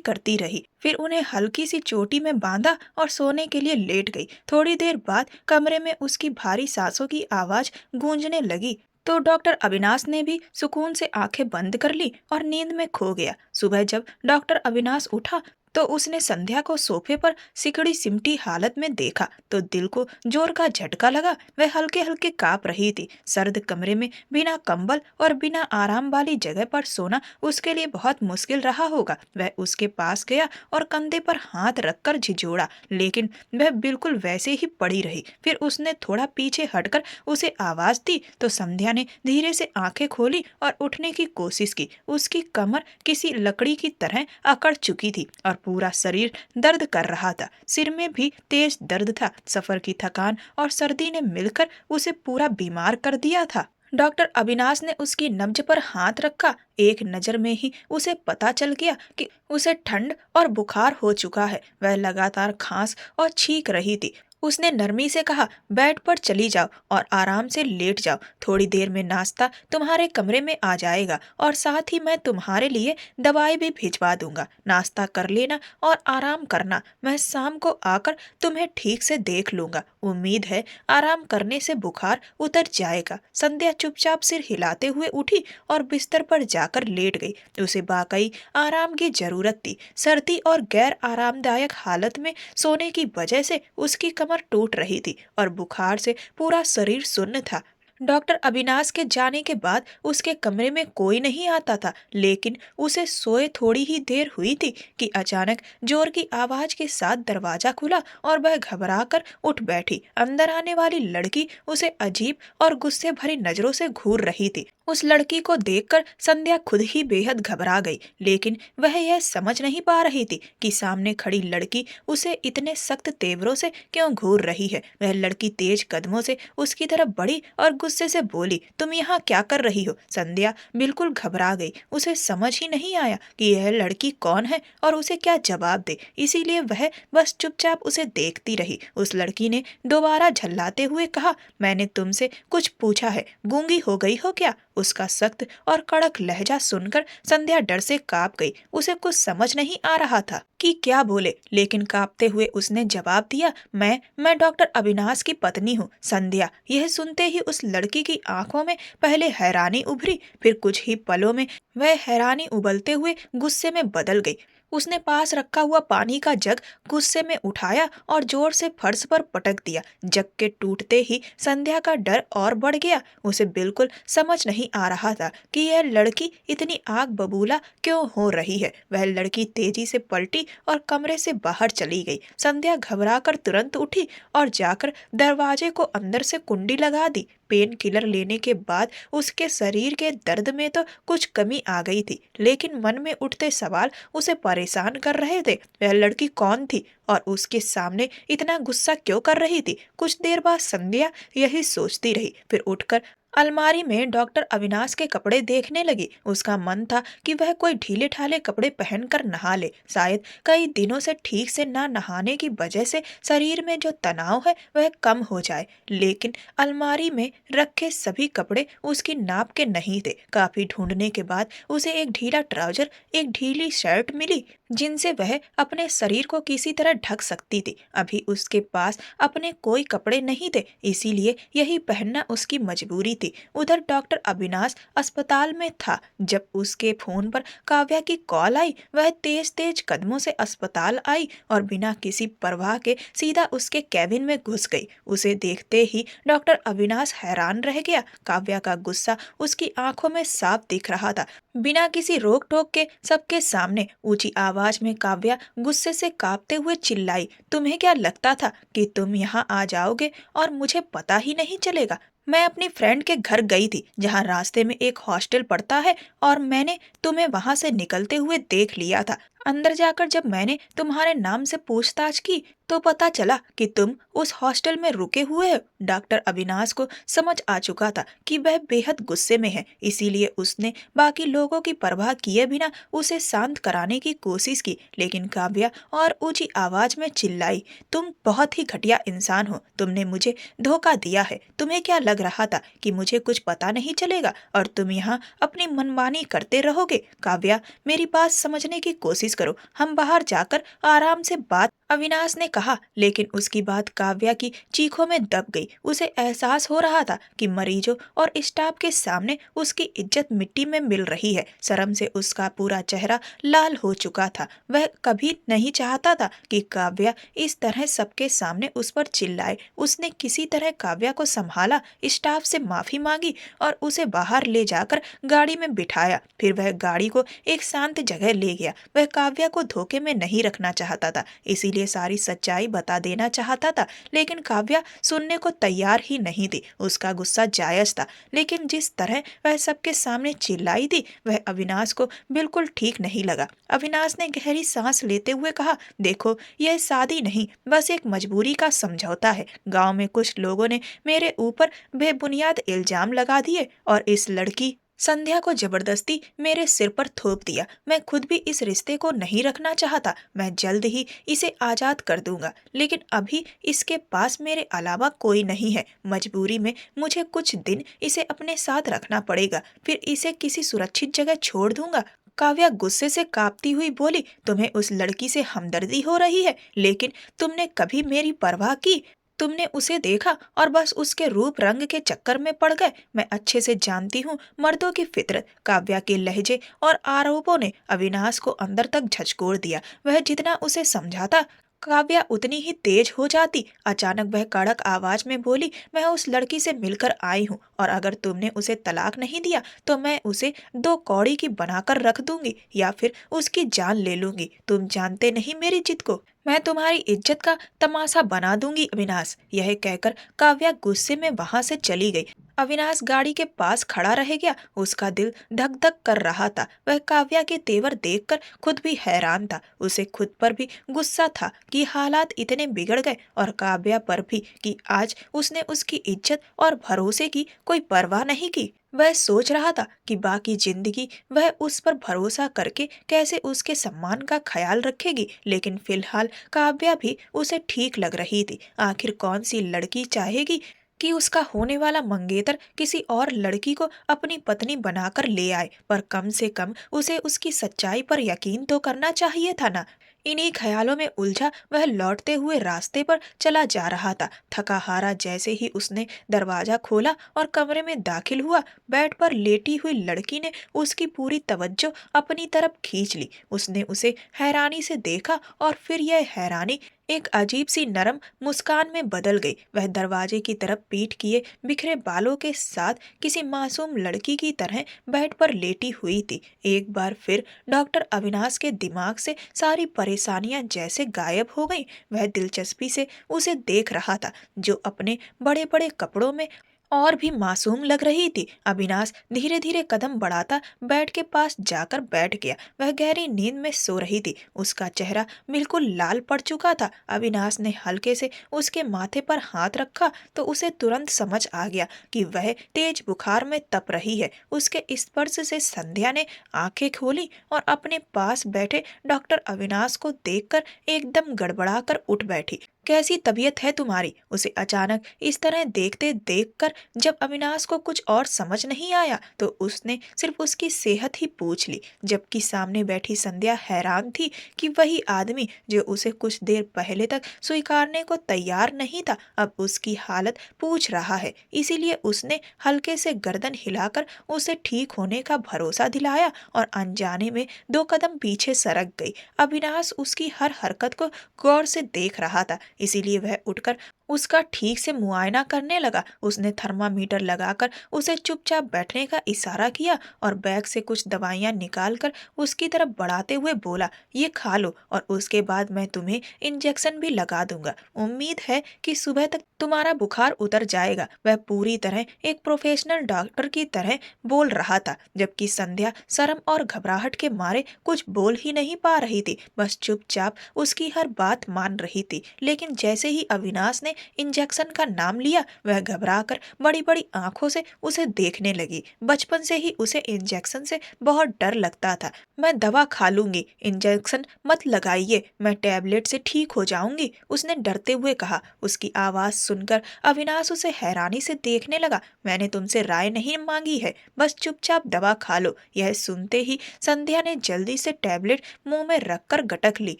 करती रही, फिर उन्हें हल्की सी चोटी में बांधा और सोने के लिए लेट गई। थोड़ी देर बाद कमरे में उसकी भारी सांसों की आवाज गूंजने लगी तो डॉक्टर अविनाश ने भी सुकून से आंखें बंद कर ली और नींद में खो गया। सुबह जब डॉक्टर अविनाश उठा तो उसने संध्या को सोफे पर सिकड़ी सिमटी हालत में देखा तो दिल को जोर का झटका लगा। वह हल्के हल्के कांप रही थी। सर्द कमरे में बिना कंबल और बिना आराम वाली जगह पर सोना उसके लिए बहुत मुश्किल रहा होगा। वह उसके पास गया और कंधे पर हाथ रखकर झिझोड़ा, लेकिन वह बिल्कुल वैसे ही पड़ी रही। फिर उसने थोड़ा पीछे हटकर उसे आवाज दी तो संध्या ने धीरे से आंखें खोली और उठने की कोशिश की। उसकी कमर किसी लकड़ी की तरह अकड़ चुकी थी और पूरा शरीर दर्द कर रहा था। सिर में भी तेज दर्द था। सफर की थकान और सर्दी ने मिलकर उसे पूरा बीमार कर दिया था। डॉक्टर अविनाश ने उसकी नब्ज पर हाथ रखा। एक नजर में ही उसे पता चल गया कि उसे ठंड और बुखार हो चुका है। वह लगातार खांस और छींक रही थी। उसने नरमी से कहा, बेड पर चली जाओ और आराम से लेट जाओ। थोड़ी देर में नाश्ता तुम्हारे कमरे में आ जाएगा और साथ ही मैं तुम्हारे लिए दवाई भी भिजवा दूंगा। नाश्ता कर लेना और आराम करना। मैं शाम को आकर तुम्हें ठीक से देख लूंगा। उम्मीद है आराम करने से बुखार उतर जाएगा। संध्या चुपचाप सिर हिलाते हुए उठी और बिस्तर पर जाकर लेट गई। उसे वाकई आराम की जरूरत थी। सर्दी और गैर आरामदायक हालत में सोने की वजह से उसकी कमर टूट रही थी और बुखार से पूरा शरीर सुन्न था। डॉक्टर अविनाश के जाने के बाद उसके कमरे में कोई नहीं आता था, लेकिन उसे सोए थोड़ी ही देर हुई थी कि अचानक जोर की आवाज के साथ दरवाजा खुला और वह घबराकर उठ बैठी। अंदर आने वाली लड़की उसे अजीब और गुस्से भरी नजरों से घूर रही थी। उस लड़की को देखकर संध्या खुद ही बेहद घबरा गई, लेकिन वह यह समझ नहीं पा रही थी कि सामने खड़ी लड़की उसे इतने सख्त तेवरों से क्यों घूर रही है। वह लड़की तेज कदमों से उसकी तरफ बढ़ी और गुस्से से बोली, तुम यहाँ क्या कर रही हो? संध्या बिल्कुल घबरा गई। उसे समझ ही नहीं आया कि यह लड़की कौन है और उसे क्या जवाब दे, इसीलिए वह बस चुपचाप उसे देखती रही। उस लड़की ने दोबारा झल्लाते हुए कहा, मैंने तुमसे कुछ पूछा है, गूंगी हो गई हो क्या? उसका सख्त और कड़क लहजा सुनकर संध्या डर से कांप गई। उसे कुछ समझ नहीं आ रहा था कि क्या बोले, लेकिन कांपते हुए उसने जवाब दिया, मैं डॉक्टर अविनाश की पत्नी हूँ। संध्या यह सुनते ही उस लड़की की आंखों में पहले हैरानी उभरी, फिर कुछ ही पलों में वह हैरानी उबलते हुए गुस्से में बदल गई। उसने पास रखा हुआ पानी का जग गुस्से में उठाया और जोर से फर्श पर पटक दिया। जग के टूटते ही संध्या का डर और बढ़ गया। उसे बिल्कुल समझ नहीं आ रहा था कि यह लड़की इतनी आग बबूला क्यों हो रही है। वह लड़की तेजी से पलटी और कमरे से बाहर चली गई। संध्या घबराकर तुरंत उठी और जाकर दरवाजे को अंदर से कुंडी लगा दी। पेन किलर लेने के बाद उसके शरीर के दर्द में तो कुछ कमी आ गई थी, लेकिन मन में उठते सवाल उसे परेशान कर रहे थे। वह लड़की कौन थी और उसके सामने इतना गुस्सा क्यों कर रही थी? कुछ देर बाद संध्या यही सोचती रही, फिर उठकर अलमारी में डॉक्टर अविनाश के कपड़े देखने लगी। उसका मन था कि वह कोई ढीले ढाले कपड़े पहनकर नहा ले। शायद कई दिनों से ठीक से ना नहाने की वजह से शरीर में जो तनाव है वह कम हो जाए। लेकिन अलमारी में रखे सभी कपड़े उसकी नाप के नहीं थे। काफी ढूंढने के बाद उसे एक ढीला ट्राउजर, एक ढीली शर्ट मिली जिनसे वह अपने शरीर को किसी तरह ढक सकती थी। अभी उसके पास अपने कोई कपड़े नहीं थे, इसीलिए यही पहनना उसकी मजबूरी थी। उधर डॉक्टर अविनाश अस्पताल में था जब उसके फोन पर काव्या की कॉल आई। वह तेज तेज कदमों से अस्पताल आई और बिना किसी परवाह के सीधा उसके कैबिन में घुस गई। उसे देखते ही डॉक्टर अविनाश हैरान रह गया। काव्या का गुस्सा उसकी आंखों में साफ दिख रहा था। बिना किसी रोक टोक के सबके सामने ऊंची आवाज में काव्या गुस्से से कांपते हुए चिल्लाई, तुम्हें क्या लगता था कि तुम यहाँ आ जाओगे और मुझे पता ही नहीं चलेगा? मैं अपनी फ्रेंड के घर गई थी जहाँ रास्ते में एक हॉस्टल पड़ता है और मैंने तुम्हें वहां से निकलते हुए देख लिया था। अंदर जाकर जब मैंने तुम्हारे नाम से पूछताछ की तो पता चला कि तुम उस हॉस्टल में रुके हुए हो। डॉक्टर अविनाश को समझ आ चुका था कि वह बेहद गुस्से में है, इसीलिए उसने बाकी लोगों की परवाह किए बिना उसे शांत कराने की कोशिश की। लेकिन काव्या और ऊंची आवाज में चिल्लाई, तुम बहुत ही घटिया इंसान हो, तुमने मुझे धोखा दिया है। तुम्हें क्या लग रहा था कि मुझे कुछ पता नहीं चलेगा और तुम यहाँ अपनी मनमानी करते रहोगे? काव्या, मेरी बात समझने की कोशिश करो, हम बाहर जाकर आराम से बात, अविनाश ने कहा। लेकिन उसकी बात काव्या की चीखों में दब गई। उसे एहसास हो रहा था कि मरीजों और स्टाफ के सामने उसकी इज्जत मिट्टी में मिल रही है। शर्म से उसका पूरा चेहरा लाल हो चुका था। वह कभी नहीं चाहता था कि काव्या इस तरह सबके सामने उस पर चिल्लाए। उसने किसी तरह काव्या को संभाला, स्टाफ से माफी मांगी और उसे बाहर ले जाकर गाड़ी में बिठाया। फिर वह गाड़ी को एक शांत जगह ले गया। वह काव्या को धोखे में नहीं रखना चाहता था, इसीलिए सारी सच्चाई बता देना चाहता था। लेकिन काव्या सुनने को तैयार ही नहीं थी। उसका गुस्सा जायज था, लेकिन जिस तरह वह सबके सामने चिल्लाई थी वह अविनाश को बिल्कुल ठीक नहीं लगा। अविनाश ने गहरी सांस लेते हुए कहा, देखो, यह शादी नहीं, बस एक मजबूरी का समझौता है। गांव में कुछ लोगों ने मेरे ऊपर बेबुनियाद इल्जाम लगा दिए और इस लड़की संध्या को जबरदस्ती मेरे सिर पर थोप दिया। मैं खुद भी इस रिश्ते को नहीं रखना चाहता। मैं जल्द ही इसे आजाद कर दूंगा, लेकिन अभी इसके पास मेरे अलावा कोई नहीं है। मजबूरी में मुझे कुछ दिन इसे अपने साथ रखना पड़ेगा, फिर इसे किसी सुरक्षित जगह छोड़ दूंगा। काव्या गुस्से से कांपती हुई बोली, तुम्हें उस लड़की से हमदर्दी हो रही है, लेकिन तुमने कभी मेरी परवाह की? तुमने उसे देखा और बस उसके रूप रंग के चक्कर में पड़ गए। मैं अच्छे से जानती हूँ मर्दों की फितरत। काव्या के लहजे और आरोपों ने अविनाश को अंदर तक झकझोर दिया। वह जितना उसे समझाता काव्या उतनी ही तेज हो जाती। अचानक वह कड़क आवाज में बोली, मैं उस लड़की से मिलकर आई हूँ और अगर तुमने उसे तलाक नहीं दिया तो मैं उसे दो कौड़ी की बनाकर रख दूंगी या फिर उसकी जान ले लूंगी। तुम जानते नहीं मेरी जिद को, मैं तुम्हारी इज्जत का तमाशा बना दूंगी अविनाश। यह कहकर काव्या गुस्से में वहां से चली गई। अविनाश गाड़ी के पास खड़ा रह गया। उसका दिल धक धक कर रहा था। वह काव्या के तेवर देखकर खुद भी हैरान था। उसे खुद पर भी गुस्सा था कि हालात इतने बिगड़ गए और काव्या पर भी कि आज उसने उसकी इज्जत और भरोसे की कोई परवाह नहीं की। वह सोच रहा था कि बाकी जिंदगी वह उस पर भरोसा करके कैसे उसके सम्मान का ख्याल रखेगी, लेकिन फिलहाल काव्या भी उसे ठीक लग रही थी। आखिर कौन सी लड़की चाहेगी कि उसका होने वाला मंगेतर किसी और लड़की को अपनी पत्नी बनाकर ले आए, पर कम से कम उसे उसकी सच्चाई पर यकीन तो करना चाहिए था ना। इन्हीं ख्यालों में उलझा वह लौटते हुए रास्ते पर चला जा रहा था। थका हारा जैसे ही उसने दरवाजा खोला और कमरे में दाखिल हुआ, बेड पर लेटी हुई लड़की ने उसकी पूरी तवज्जो अपनी तरफ खींच ली। उसने उसे हैरानी से देखा और फिर यह हैरानी एक अजीब सी नरम मुस्कान में बदल गई। वह दरवाजे की तरफ पीठ किए बिखरे बालों के साथ किसी मासूम लड़की की तरह बेड पर लेटी हुई थी। एक बार फिर डॉक्टर अविनाश के दिमाग से सारी परेशानियां जैसे गायब हो गईं। वह दिलचस्पी से उसे देख रहा था, जो अपने बड़े बड़े कपड़ों में और भी मासूम लग रही थी। अविनाश धीरे धीरे कदम बढ़ाता बेड के पास जाकर बैठ गया। वह गहरी नींद में सो रही थी। उसका चेहरा बिल्कुल लाल पड़ चुका था। अविनाश ने हल्के से उसके माथे पर हाथ रखा तो उसे तुरंत समझ आ गया कि वह तेज बुखार में तप रही है। उसके स्पर्श से संध्या ने आंखें खोली और अपने पास बैठे डॉक्टर अविनाश को देखकर एकदम गड़बड़ाकर उठ बैठी। कैसी तबीयत है तुम्हारी? उसे अचानक इस तरह देखते देखकर जब अविनाश को कुछ और समझ नहीं आया तो उसने सिर्फ उसकी सेहत ही पूछ ली, जबकि सामने बैठी संध्या हैरान थी कि वही आदमी जो उसे कुछ देर पहले तक स्वीकारने को तैयार नहीं था अब उसकी हालत पूछ रहा है। इसीलिए उसने हल्के से गर्दन हिलाकर उसे ठीक होने का भरोसा दिलाया और अनजाने में 2 कदम पीछे सरक गई। अविनाश उसकी हर हरकत को गौर से देख रहा था, इसीलिए वह उठकर उसका ठीक से मुआयना करने लगा। उसने थर्मामीटर लगाकर उसे चुपचाप बैठने का इशारा किया और बैग से कुछ दवाइयां निकालकर उसकी तरफ बढ़ाते हुए बोला, ये खा लो और उसके बाद मैं तुम्हें इंजेक्शन भी लगा दूंगा। उम्मीद है कि सुबह तक तुम्हारा बुखार उतर जाएगा। वह पूरी तरह एक प्रोफेशनल डॉक्टर की तरह बोल रहा था, जबकि संध्या शर्म और घबराहट के मारे कुछ बोल ही नहीं पा रही थी, बस चुपचाप उसकी हर बात मान रही थी। लेकिन जैसे ही अविनाश ने इंजेक्शन का नाम लिया वह घबराकर बड़ी बड़ी आंखों से उसे देखने लगी। बचपन से ही उसे इंजेक्शन से बहुत डर लगता था। मैं दवा खा लूंगी, इंजेक्शन मत लगाइए, मैं टैबलेट से ठीक हो जाऊंगी, उसने डरते हुए कहा। उसकी आवाज सुनकर अविनाश उसे हैरानी से देखने लगा। मैंने तुमसे राय नहीं मांगी है, बस चुपचाप दवा खा लो। यह सुनते ही संध्या ने जल्दी से टैबलेट मुंह में रखकर गटक ली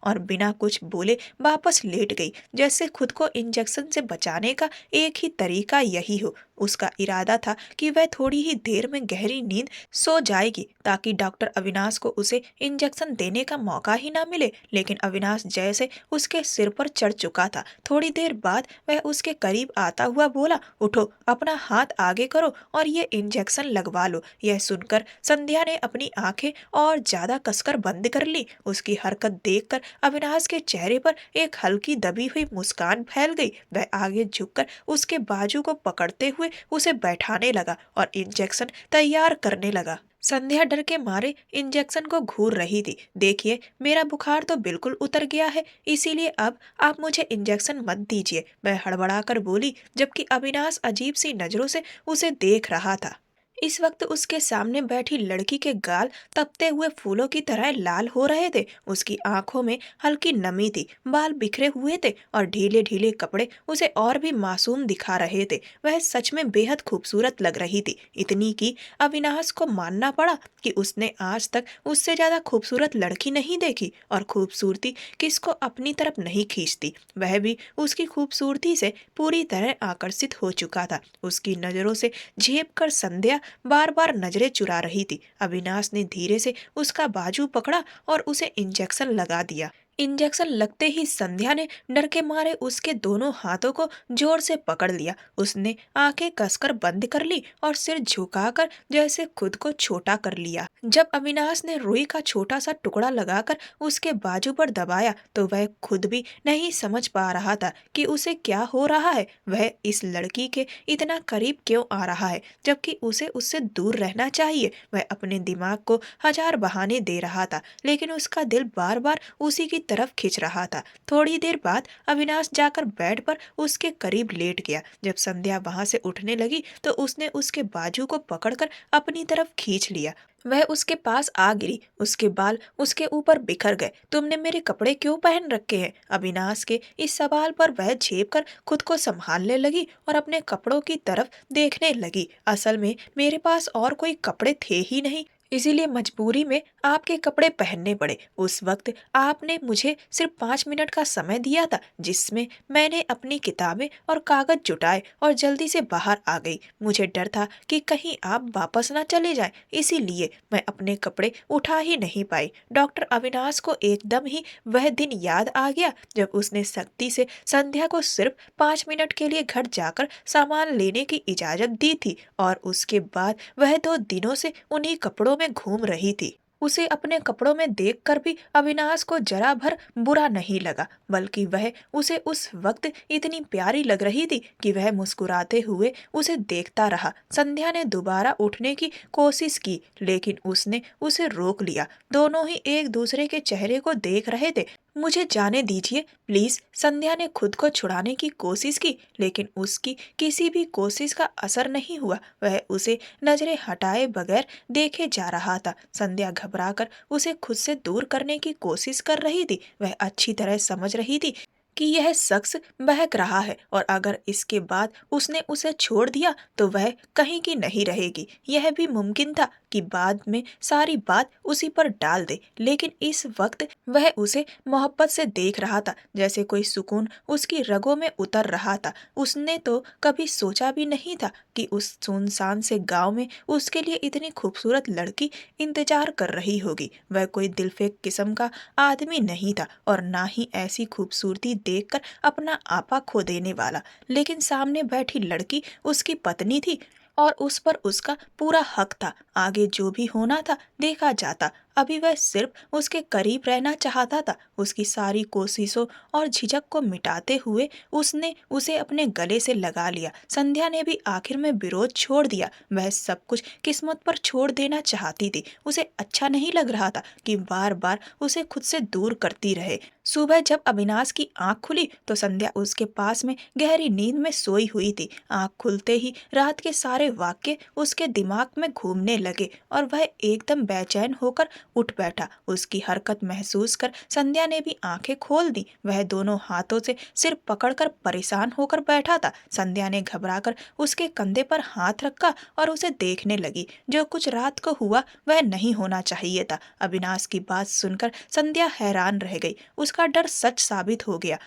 और बिना कुछ बोले वापस लेट गई, जैसे खुद को इंजेक्शन से बचाने का एक ही तरीका यही हो। उसका इरादा था कि वह थोड़ी ही देर में गहरी नींद सो जाएगी ताकि डॉक्टर अविनाश को उसे इंजेक्शन देने का मौका ही ना मिले। लेकिन अविनाश जैसे उसके सिर पर चढ़ चुका था। थोड़ी देर बाद वह उसके करीब आता हुआ बोला, उठो, अपना हाथ आगे करो और ये इंजेक्शन लगवा लो। यह सुनकर संध्या ने अपनी आंखें और ज्यादा कसकर बंद कर ली। उसकी हरकत देखकर अविनाश के चेहरे पर एक हल्की दबी हुई मुस्कान फैल गई। वह आगे झुककर उसके बाजू को पकड़ते हुए उसे बैठाने लगा और इंजेक्शन तैयार करने लगा। संध्या डर के मारे इंजेक्शन को घूर रही थी। देखिए, मेरा बुखार तो बिल्कुल उतर गया है, इसीलिए अब आप मुझे इंजेक्शन मत दीजिए, वह हड़बड़ाकर बोली, जबकि अविनाश अजीब सी नजरों से उसे देख रहा था। इस वक्त उसके सामने बैठी लड़की के गाल तपते हुए फूलों की तरह लाल हो रहे थे। उसकी आंखों में हल्की नमी थी, बाल बिखरे हुए थे और ढीले ढीले कपड़े उसे और भी मासूम दिखा रहे थे। वह सच में बेहद खूबसूरत लग रही थी, इतनी कि अविनाश को मानना पड़ा कि उसने आज तक उससे ज्यादा खूबसूरत लड़की नहीं देखी और खूबसूरती किसको अपनी तरफ नहीं खींचती। वह भी उसकी खूबसूरती से पूरी तरह आकर्षित हो चुका था। उसकी नजरों से झेप कर संध्या बार बार नजरें चुरा रही थी। अविनाश ने धीरे से उसका बाजू पकड़ा और उसे इंजेक्शन लगा दिया। इंजेक्शन लगते ही संध्या ने डर के मारे उसके दोनों हाथों को जोर से पकड़ लिया। उसने आंखें कसकर बंद कर ली और सिर झुकाकर जैसे खुद को छोटा कर लिया। जब अविनाश ने रुई का छोटा सा टुकड़ा लगाकर उसके बाजू पर दबाया तो वह खुद भी नहीं समझ पा रहा था कि उसे क्या हो रहा है। वह इस लड़की के इतना करीब क्यों आ रहा है जबकि उसे उससे दूर रहना चाहिए। वह अपने दिमाग को हजार बहाने दे रहा था, लेकिन उसका दिल बार बार उसी की तरफ खिंच रहा था। थोड़ी देर बाद अविनाश जाकर बेड पर उसके करीब लेट गया। जब संध्या वहां से उठने लगी तो उसने उसके बाजू को पकड़कर अपनी तरफ खींच लिया। वह उसके पास आ गिरी, उसके बाल उसके ऊपर बिखर गए। तुमने मेरे कपड़े क्यों पहन रखे हैं? अविनाश के इस सवाल पर वह झेप कर खुद को संभालने लगी और अपने कपड़ों की तरफ देखने लगी। असल में मेरे पास और कोई कपड़े थे ही नहीं, इसीलिए मजबूरी में आपके कपड़े पहनने पड़े। उस वक्त आपने मुझे सिर्फ 5 मिनट का समय दिया था, जिसमें मैंने अपनी किताबें और कागज जुटाए और जल्दी से बाहर आ गई। मुझे डर था कि कहीं आप वापस ना चले जाएं, इसीलिए मैं अपने कपड़े उठा ही नहीं पाई। डॉक्टर अविनाश को एकदम ही वह दिन याद आ गया जब उसने सख्ती से संध्या को सिर्फ 5 मिनट के लिए घर जाकर सामान लेने की इजाजत दी थी और उसके बाद वह 2 दिनों से उन्हीं कपड़ों में घूम रही थी। उसे अपने कपड़ों में देखकर भी अविनाश को जरा भर बुरा नहीं लगा, बल्कि वह उसे उस वक्त इतनी प्यारी लग रही थी कि वह मुस्कुराते हुए उसे देखता रहा। संध्या ने दोबारा उठने की कोशिश की, लेकिन उसने उसे रोक लिया। दोनों ही एक दूसरे के चेहरे को देख रहे थे। मुझे जाने दीजिए प्लीज, संध्या ने खुद को छुड़ाने की कोशिश की, लेकिन उसकी किसी भी कोशिश का असर नहीं हुआ। वह उसे नजरें हटाए बगैर देखे जा रहा था। संध्या घबराकर उसे खुद से दूर करने की कोशिश कर रही थी। वह अच्छी तरह समझ रही थी कि यह शख्स बहक रहा है, और अगर इसके बाद उसने उसे छोड़ दिया तो वह कहीं की नहीं रहेगी। यह भी मुमकिन था कि बाद में सारी बात उसी पर डाल दे, लेकिन इस वक्त वह उसे मोहब्बत से देख रहा था, जैसे कोई सुकून उसकी रगों में उतर रहा था। उसने तो कभी सोचा भी नहीं था कि उस सुनसान से गांव में उसके लिए इतनी खूबसूरत लड़की इंतजार कर रही होगी। वह कोई दिलफेक किस्म का आदमी नहीं था, और ना ही ऐसी खूबसूरती देखकर अपना आपा खो देने वाला। लेकिन सामने बैठी लड़की उसकी पत्नी थी, और उस पर उसका पूरा हक था। आगे जो भी होना था देखा जाता। अभी वह सिर्फ उसके करीब रहना चाहता था। उसकी सारी कोशिशों और झिझक को मिटाते हुए उसने उसे अपने गले से लगा लिया। संध्या ने भी आखिर में विरोध छोड़ दिया। वह सब कुछ किस्मत पर छोड़ देना चाहती थी। उसे अच्छा नहीं लग रहा था कि बार बार उसे खुद से दूर करती रहे। सुबह जब अविनाश की आंख खुली तो संध्या उसके पास में गहरी नींद में सोई हुई थी। आंख खुलते ही रात के सारे वाक्य उसके दिमाग में घूमने लगे, और वह एकदम बेचैन होकर उठ बैठा। उसकी हरकत महसूस कर संध्या ने भी आंखें खोल दी। वह दोनों हाथों से सिर पकड़कर परेशान होकर बैठा था। संध्या ने घबराकर उसके कंधे पर हाथ रखा और उसे देखने लगी। जो कुछ रात को हुआ वह नहीं होना चाहिए था। अविनाश की बात सुनकर संध्या हैरान रह गई। उसका डर सच साबित हो गया।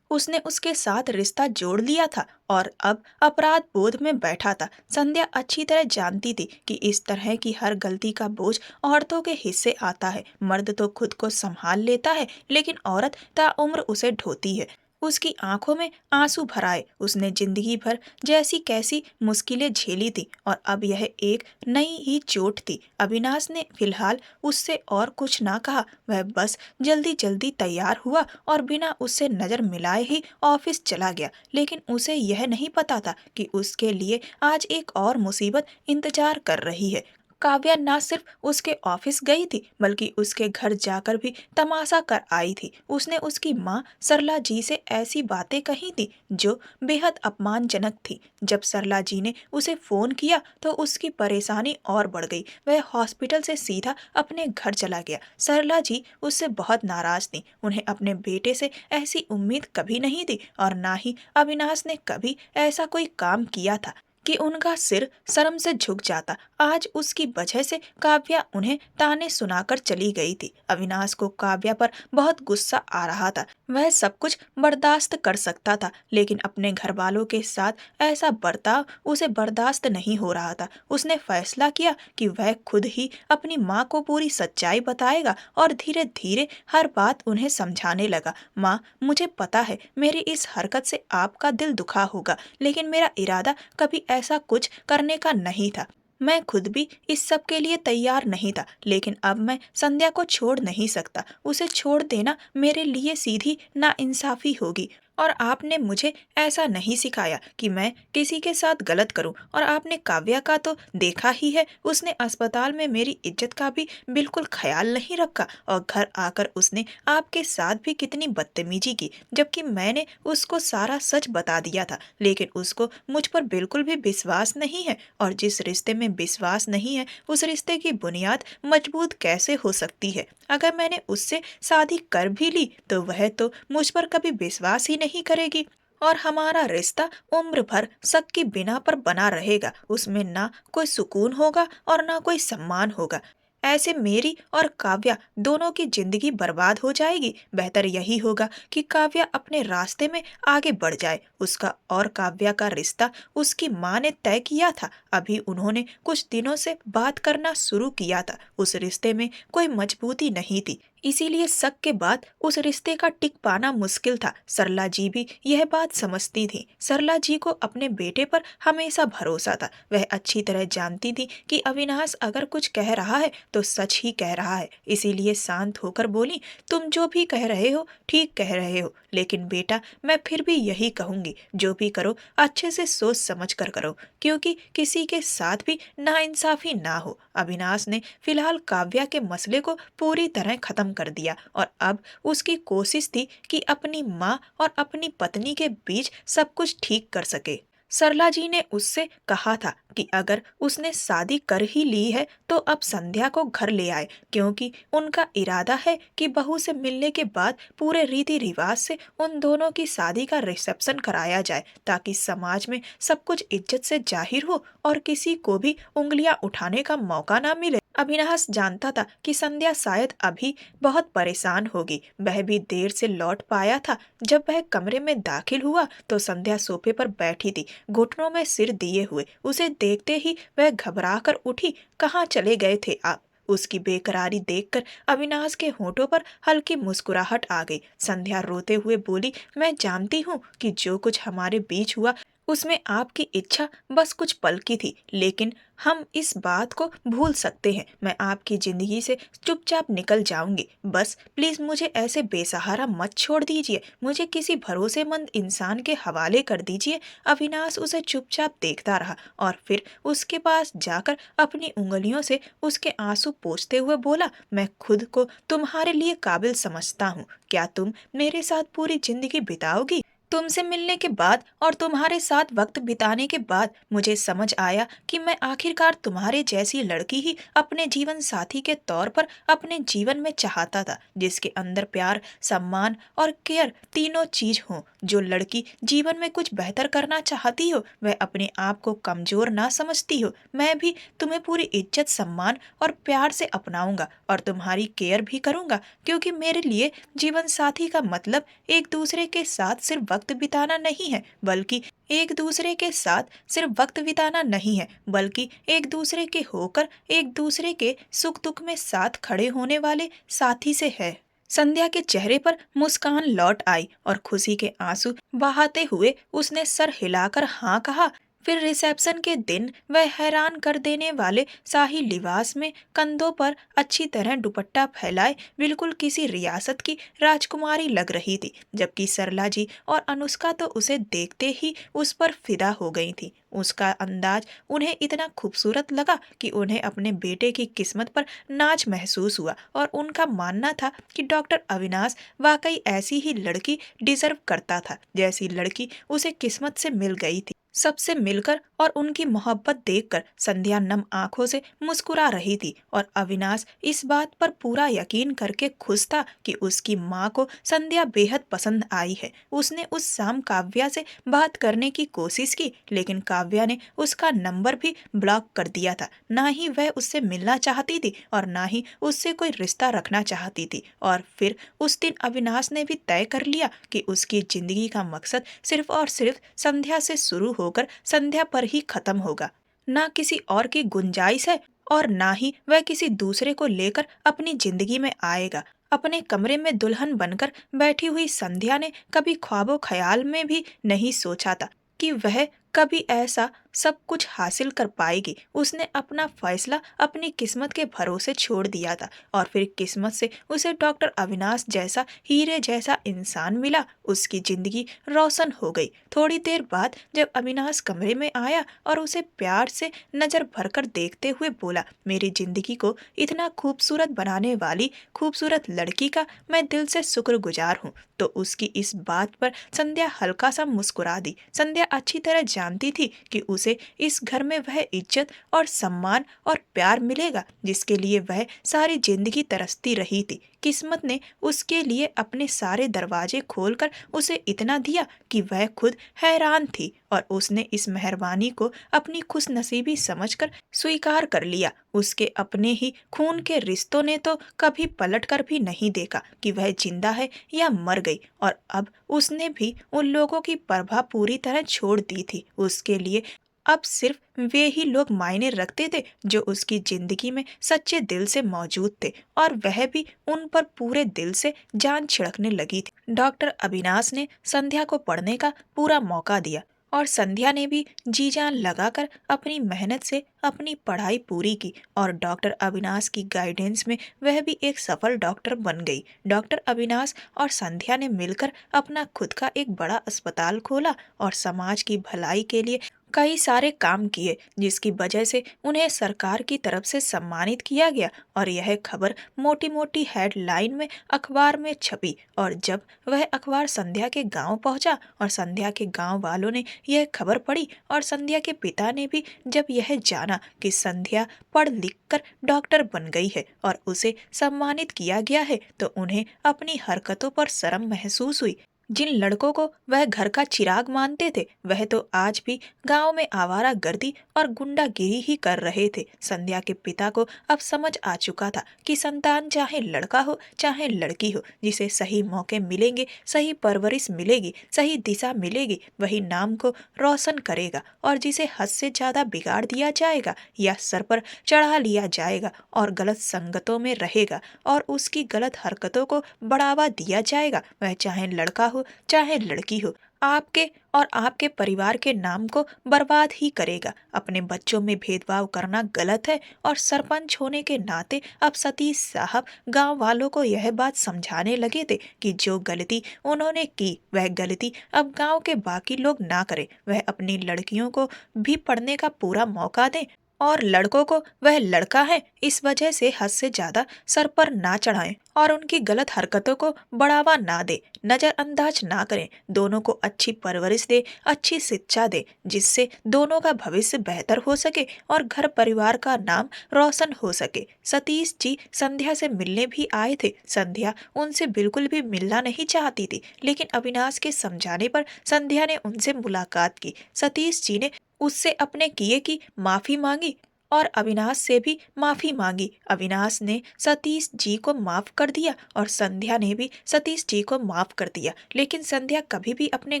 उसने उसके साथ रिश्ता जोड़ लिया था और अब अपराध बोध में बैठा था। संध्या अच्छी तरह जानती थी कि इस तरह की हर गलती का बोझ औरतों के हिस्से आता है। मर्द तो खुद को संभाल लेता है, लेकिन औरत ताउम्र उसे ढोती है। उसकी आंखों में आंसू भर आए। उसने जिंदगी भर जैसी कैसी मुश्किलें झेली थी, और अब यह एक नई ही चोट थी। अविनाश ने फिलहाल उससे और कुछ ना कहा। वह बस जल्दी जल्दी तैयार हुआ और बिना उससे नजर मिलाए ही ऑफिस चला गया। लेकिन उसे यह नहीं पता था कि उसके लिए आज एक और मुसीबत इंतजार कर रही है। काव्या न सिर्फ उसके ऑफिस गई थी, बल्कि उसके घर जाकर भी तमाशा कर आई थी। उसने उसकी माँ सरला जी से ऐसी बातें कही थी जो बेहद अपमानजनक थी। जब सरला जी ने उसे फोन किया तो उसकी परेशानी और बढ़ गई। वह हॉस्पिटल से सीधा अपने घर चला गया। सरला जी उससे बहुत नाराज थी। उन्हें अपने बेटे से ऐसी उम्मीद कभी नहीं थी, और ना ही अविनाश ने कभी ऐसा कोई काम किया था कि उनका सिर शर्म से झुक जाता। आज उसकी वजह से काव्या उन्हें ताने सुनाकर चली गई थी। अविनाश को काव्या पर बहुत गुस्सा आ रहा था। वह सब कुछ बर्दाश्त कर सकता था, लेकिन अपने घर वालों के साथ ऐसा बर्ताव उसे बर्दाश्त नहीं हो रहा था। उसने फैसला किया कि वह खुद ही अपनी माँ को पूरी सच्चाई बताएगा, और धीरे धीरे हर बात उन्हें समझाने लगा। माँ, मुझे पता है मेरी इस हरकत से आपका दिल दुखा होगा, लेकिन मेरा इरादा कभी ऐसा कुछ करने का नहीं था। मैं खुद भी इस सब के लिए तैयार नहीं था, लेकिन अब मैं संध्या को छोड़ नहीं सकता। उसे छोड़ देना मेरे लिए सीधी नाइंसाफी होगी, और आपने मुझे ऐसा नहीं सिखाया कि मैं किसी के साथ गलत करूं। और आपने काव्या का तो देखा ही है। उसने अस्पताल में मेरी इज्जत का भी बिल्कुल ख्याल नहीं रखा, और घर आकर उसने आपके साथ भी कितनी बदतमीजी की, जबकि मैंने उसको सारा सच बता दिया था। लेकिन उसको मुझ पर बिल्कुल भी विश्वास नहीं है, और जिस रिश्ते में विश्वास नहीं है उस रिश्ते की बुनियाद मजबूत कैसे हो सकती है। अगर मैंने उससे शादी कर भी ली तो वह तो मुझ पर कभी विश्वास ही नहीं करेगी, और हमारा रिश्ता उम्र भर शक की बिना पर बना रहेगा। उसमें ना कोई सुकून होगा और ना कोई सम्मान होगा। ऐसे मेरी और काव्या दोनों की जिंदगी बर्बाद हो जाएगी। बेहतर यही होगा कि काव्या अपने रास्ते में आगे बढ़ जाए। उसका और काव्या का रिश्ता उसकी माँ ने तय किया था। अभी उन्होंने कुछ दिनों से बात करना शुरू किया था। उस रिश्ते में कोई मजबूती नहीं थी। इसीलिए शक के बाद उस रिश्ते का टिक पाना मुश्किल था। सरला जी भी यह बात समझती थी। सरला जी को अपने बेटे पर हमेशा भरोसा था। वह अच्छी तरह जानती थी कि अविनाश अगर कुछ कह रहा है तो सच ही कह रहा है। इसीलिए शांत होकर बोली, तुम जो भी कह रहे हो ठीक कह रहे हो, लेकिन बेटा मैं फिर भी यही कहूंगी, जो भी करो अच्छे से सोच समझ कर करो, क्योंकि किसी के साथ भी नाइंसाफी ना हो। अविनाश ने फिलहाल काव्या के मसले को पूरी तरह खत्म कर दिया और अब उसकी कोशिश थी कि अपनी माँ और अपनी पत्नी के बीच सब कुछ ठीक कर सके। सरला जी ने उससे कहा था कि अगर उसने शादी कर ही ली है तो अब संध्या को घर ले आए, क्योंकि उनका इरादा है कि बहू से मिलने के बाद पूरे रीति रिवाज से उन दोनों की शादी का रिसेप्शन कराया जाए, ताकि समाज में सब कुछ इज्जत से जाहिर हो और किसी को भी उंगलियां उठाने का मौका ना मिले। अविनाश जानता था कि संध्या शायद अभी बहुत परेशान होगी। वह भी देर से लौट पाया था। जब वह कमरे में दाखिल हुआ तो संध्या सोफे पर बैठी थी, घुटनों में सिर दिए हुए। उसे देखते ही वह घबरा कर उठी। कहाँ चले गए थे आप? उसकी बेकरारी देखकर अविनाश के होठों पर हल्की मुस्कुराहट आ गई। संध्या रोते हुए बोली, मैं जानती हूँ कि जो कुछ हमारे बीच हुआ उसमें आपकी इच्छा बस कुछ पल की थी, लेकिन हम इस बात को भूल सकते हैं। मैं आपकी जिंदगी से चुपचाप निकल जाऊंगी। बस प्लीज मुझे ऐसे बेसहारा मत छोड़ दीजिए, मुझे किसी भरोसेमंद इंसान के हवाले कर दीजिए। अविनाश उसे चुपचाप देखता रहा और फिर उसके पास जाकर अपनी उंगलियों से उसके आंसू पोंछते हुए बोला, मैं खुद को तुम्हारे लिए काबिल समझता हूँ। क्या तुम मेरे साथ पूरी जिंदगी बिताओगी? तुमसे मिलने के बाद और तुम्हारे साथ वक्त बिताने के बाद मुझे समझ आया कि मैं आखिरकार तुम्हारे जैसी लड़की ही अपने जीवन साथी के तौर पर अपने जीवन में चाहता था, जिसके अंदर प्यार, सम्मान और केयर तीनों चीज हो। जो लड़की जीवन में कुछ बेहतर करना चाहती हो वह अपने आप को कमजोर ना समझती हो। मैं भी तुम्हें पूरी इज्जत, सम्मान और प्यार से अपनाऊंगा और तुम्हारी केयर भी करूंगा, क्योंकि मेरे लिए जीवन साथी का मतलब एक दूसरे के साथ सिर्फ वक्त बिताना नहीं है, बल्कि एक दूसरे के साथ सिर्फ वक्त बिताना नहीं है, बल्कि एक दूसरे के होकर एक दूसरे के सुख दुख में साथ खड़े होने वाले साथी से है। संध्या के चेहरे पर मुस्कान लौट आई और खुशी के आंसू बहाते हुए उसने सर हिलाकर हाँ कहा। फिर रिसेप्शन के दिन वह हैरान कर देने वाले शाही लिबास में कंधों पर अच्छी तरह दुपट्टा फैलाए बिल्कुल किसी रियासत की राजकुमारी लग रही थी, जबकि सरला जी और अनुष्का तो उसे देखते ही उस पर फिदा हो गई थी। उसका अंदाज उन्हें इतना खूबसूरत लगा कि उन्हें अपने बेटे की किस्मत पर नाज महसूस हुआ और उनका मानना था कि डॉक्टर अविनाश वाकई ऐसी ही लड़की डिजर्व करता था, जैसी लड़की उसे किस्मत से मिल गई थी। सबसे मिलकर और उनकी मोहब्बत देखकर संध्या नम आंखों से मुस्कुरा रही थी और अविनाश इस बात पर पूरा यकीन करके खुश था कि उसकी माँ को संध्या बेहद पसंद आई है। उसने उस शाम काव्या से बात करने की कोशिश की, लेकिन काव्या ने उसका नंबर भी ब्लॉक कर दिया था। ना ही वह उससे मिलना चाहती थी और ना ही उससे कोई रिश्ता रखना चाहती थी। और फिर उस दिन अविनाश ने भी तय कर लिया कि उसकी जिंदगी का मकसद सिर्फ और सिर्फ संध्या से शुरू होकर संध्या पर ही खत्म होगा। ना किसी और की गुंजाइश है और ना ही वह किसी दूसरे को लेकर अपनी जिंदगी में आएगा। अपने कमरे में दुल्हन बनकर बैठी हुई संध्या ने कभी ख्वाबो ख्याल में भी नहीं सोचा था कि वह कभी ऐसा सब कुछ हासिल कर पाएगी। उसने अपना फैसला अपनी किस्मत के भरोसे छोड़ दिया था और फिर किस्मत से उसे डॉक्टर अविनाश जैसा हीरे जैसा इंसान मिला। उसकी जिंदगी रोशन हो गई। थोड़ी देर बाद जब अविनाश कमरे में आया और उसे प्यार से नजर भरकर देखते हुए बोला, मेरी जिंदगी को इतना खूबसूरत बनाने वाली खूबसूरत लड़की का मैं दिल से शुक्रगुजार हूँ, तो उसकी इस बात पर संध्या हल्का सा मुस्कुरा दी। संध्या अच्छी तरह जानती थी कि उसे इस घर में वह इज्जत और सम्मान और प्यार मिलेगा जिसके लिए वह सारी जिंदगी तरसती रही थी। किस्मत ने उसके लिए अपने सारे दरवाजे खोलकर उसे इतना दिया कि वह खुद हैरान थी और उसने इस मेहरबानी को अपनी खुशनसीबी समझकर स्वीकार कर लिया। उसके अपने ही खून के रिश्तों ने तो कभी पलट कर भी नहीं देखा कि वह जिंदा है या मर गई, और अब उसने भी उन लोगों की परवाह पूरी तरह छोड़ दी थी। उसके लिए अब सिर्फ वे ही लोग मायने रखते थे जो उसकी जिंदगी में सच्चे दिल से मौजूद थे, और वह भी उन पर पूरे दिल से जान छिड़कने लगी थी। डॉक्टर अविनाश ने संध्या को पढ़ने का पूरा मौका दिया, और संध्या ने भी जी जान लगाकर अपनी मेहनत से अपनी पढ़ाई पूरी की, और डॉक्टर अविनाश की गाइडेंस में वह भी एक सफल डॉक्टर बन गई। डॉक्टर अविनाश और संध्या ने मिलकर अपना खुद का एक बड़ा अस्पताल खोला और समाज की भलाई के लिए कई सारे काम किए, जिसकी वजह से उन्हें सरकार की तरफ से सम्मानित किया गया। और यह खबर मोटी मोटी हेडलाइन में अखबार में छपी, और जब वह अखबार संध्या के गांव पहुंचा और संध्या के गांव वालों ने यह खबर पढ़ी, और संध्या के पिता ने भी जब यह जाना कि संध्या पढ़ लिख कर डॉक्टर बन गई है और उसे सम्मानित किया गया है, तो उन्हें अपनी हरकतों पर शर्म महसूस हुई। जिन लड़कों को वह घर का चिराग मानते थे, वह तो आज भी गांव में आवारागर्दी और गुंडागिरी ही कर रहे थे। संध्या के पिता को अब समझ आ चुका था कि संतान चाहे लड़का हो चाहे लड़की हो, जिसे सही मौके मिलेंगे, सही परवरिश मिलेगी, सही दिशा मिलेगी, वही नाम को रोशन करेगा। और जिसे हद से ज्यादा बिगाड़ दिया जाएगा या सर पर चढ़ा लिया जाएगा और गलत संगतों में रहेगा और उसकी गलत हरकतों को बढ़ावा दिया जाएगा, वह चाहे लड़का हो चाहे लड़की हो, आपके और आपके परिवार के नाम को बर्बाद ही करेगा। अपने बच्चों में भेदभाव करना गलत है, और सरपंच होने के नाते अब सतीश साहब गांव वालों को यह बात समझाने लगे थे कि जो गलती उन्होंने की वह गलती अब गांव के बाकी लोग ना करें। वह अपनी लड़कियों को भी पढ़ने का पूरा मौका दें, और लड़कों को वह लड़का है इस वजह से हद से ज्यादा सर पर ना चढ़ाएं और उनकी गलत हरकतों को बढ़ावा ना दे, नजरअंदाज ना करें। दोनों को अच्छी परवरिश दे, अच्छी शिक्षा दे, जिससे दोनों का भविष्य बेहतर हो सके और घर परिवार का नाम रोशन हो सके। सतीश जी संध्या से मिलने भी आए थे। संध्या उनसे बिल्कुल भी मिलना नहीं चाहती थी, लेकिन अविनाश के समझाने पर संध्या ने उनसे मुलाकात की। सतीश जी ने उससे अपने किए की माफी मांगी और अविनाश से भी माफी मांगी। अविनाश ने सतीश जी को माफ कर दिया और संध्या ने भी सतीश जी को माफ कर दिया। लेकिन संध्या कभी भी अपने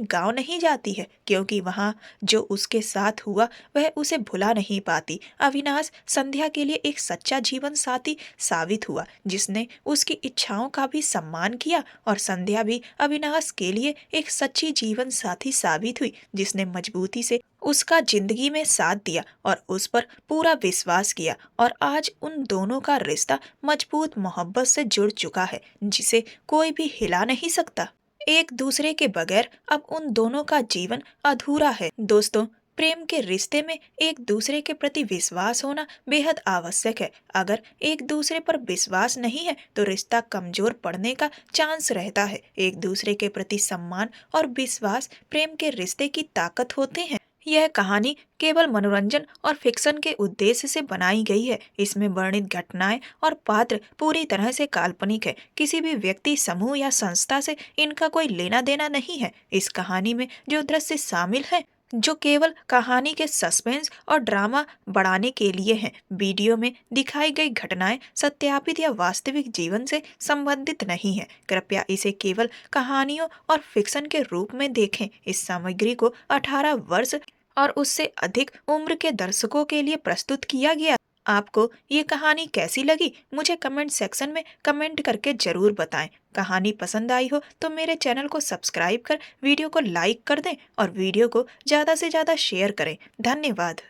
गांव नहीं जाती है, क्योंकि वहां जो उसके साथ हुआ वह उसे भुला नहीं पाती। अविनाश संध्या के लिए एक सच्चा जीवन साथी साबित हुआ, जिसने उसकी इच्छाओं का भी सम्मान किया, और संध्या भी अविनाश के लिए एक सच्ची जीवन साथी साबित हुई, जिसने मजबूती से उसका जिंदगी में साथ दिया और उस पर पूरा विश्वास किया। और आज उन दोनों का रिश्ता मजबूत मोहब्बत से जुड़ चुका है, जिसे कोई भी हिला नहीं सकता। एक दूसरे के बगैर अब उन दोनों का जीवन अधूरा है। दोस्तों, प्रेम के रिश्ते में एक दूसरे के प्रति विश्वास होना बेहद आवश्यक है। अगर एक दूसरे पर विश्वास नहीं है तो रिश्ता कमजोर पड़ने का चांस रहता है। एक दूसरे के प्रति सम्मान और विश्वास प्रेम के रिश्ते की ताकत होते हैं। यह कहानी केवल मनोरंजन और फिक्शन के उद्देश्य से बनाई गई है। इसमें वर्णित घटनाएं और पात्र पूरी तरह से काल्पनिक है। किसी भी व्यक्ति, समूह या संस्था से इनका कोई लेना देना नहीं है। इस कहानी में जो दृश्य शामिल हैं, जो केवल कहानी के सस्पेंस और ड्रामा बढ़ाने के लिए हैं। वीडियो में दिखाई गई घटनाएं सत्यापित या वास्तविक जीवन से संबंधित नहीं है। कृपया इसे केवल कहानियों और फिक्शन के रूप में देखें। इस सामग्री को 18 वर्ष और उससे अधिक उम्र के दर्शकों के लिए प्रस्तुत किया गया। आपको ये कहानी कैसी लगी, मुझे कमेंट सेक्शन में कमेंट करके जरूर बताएं। कहानी पसंद आई हो तो मेरे चैनल को सब्सक्राइब कर वीडियो को लाइक कर दें और वीडियो को ज़्यादा से ज़्यादा शेयर करें। धन्यवाद।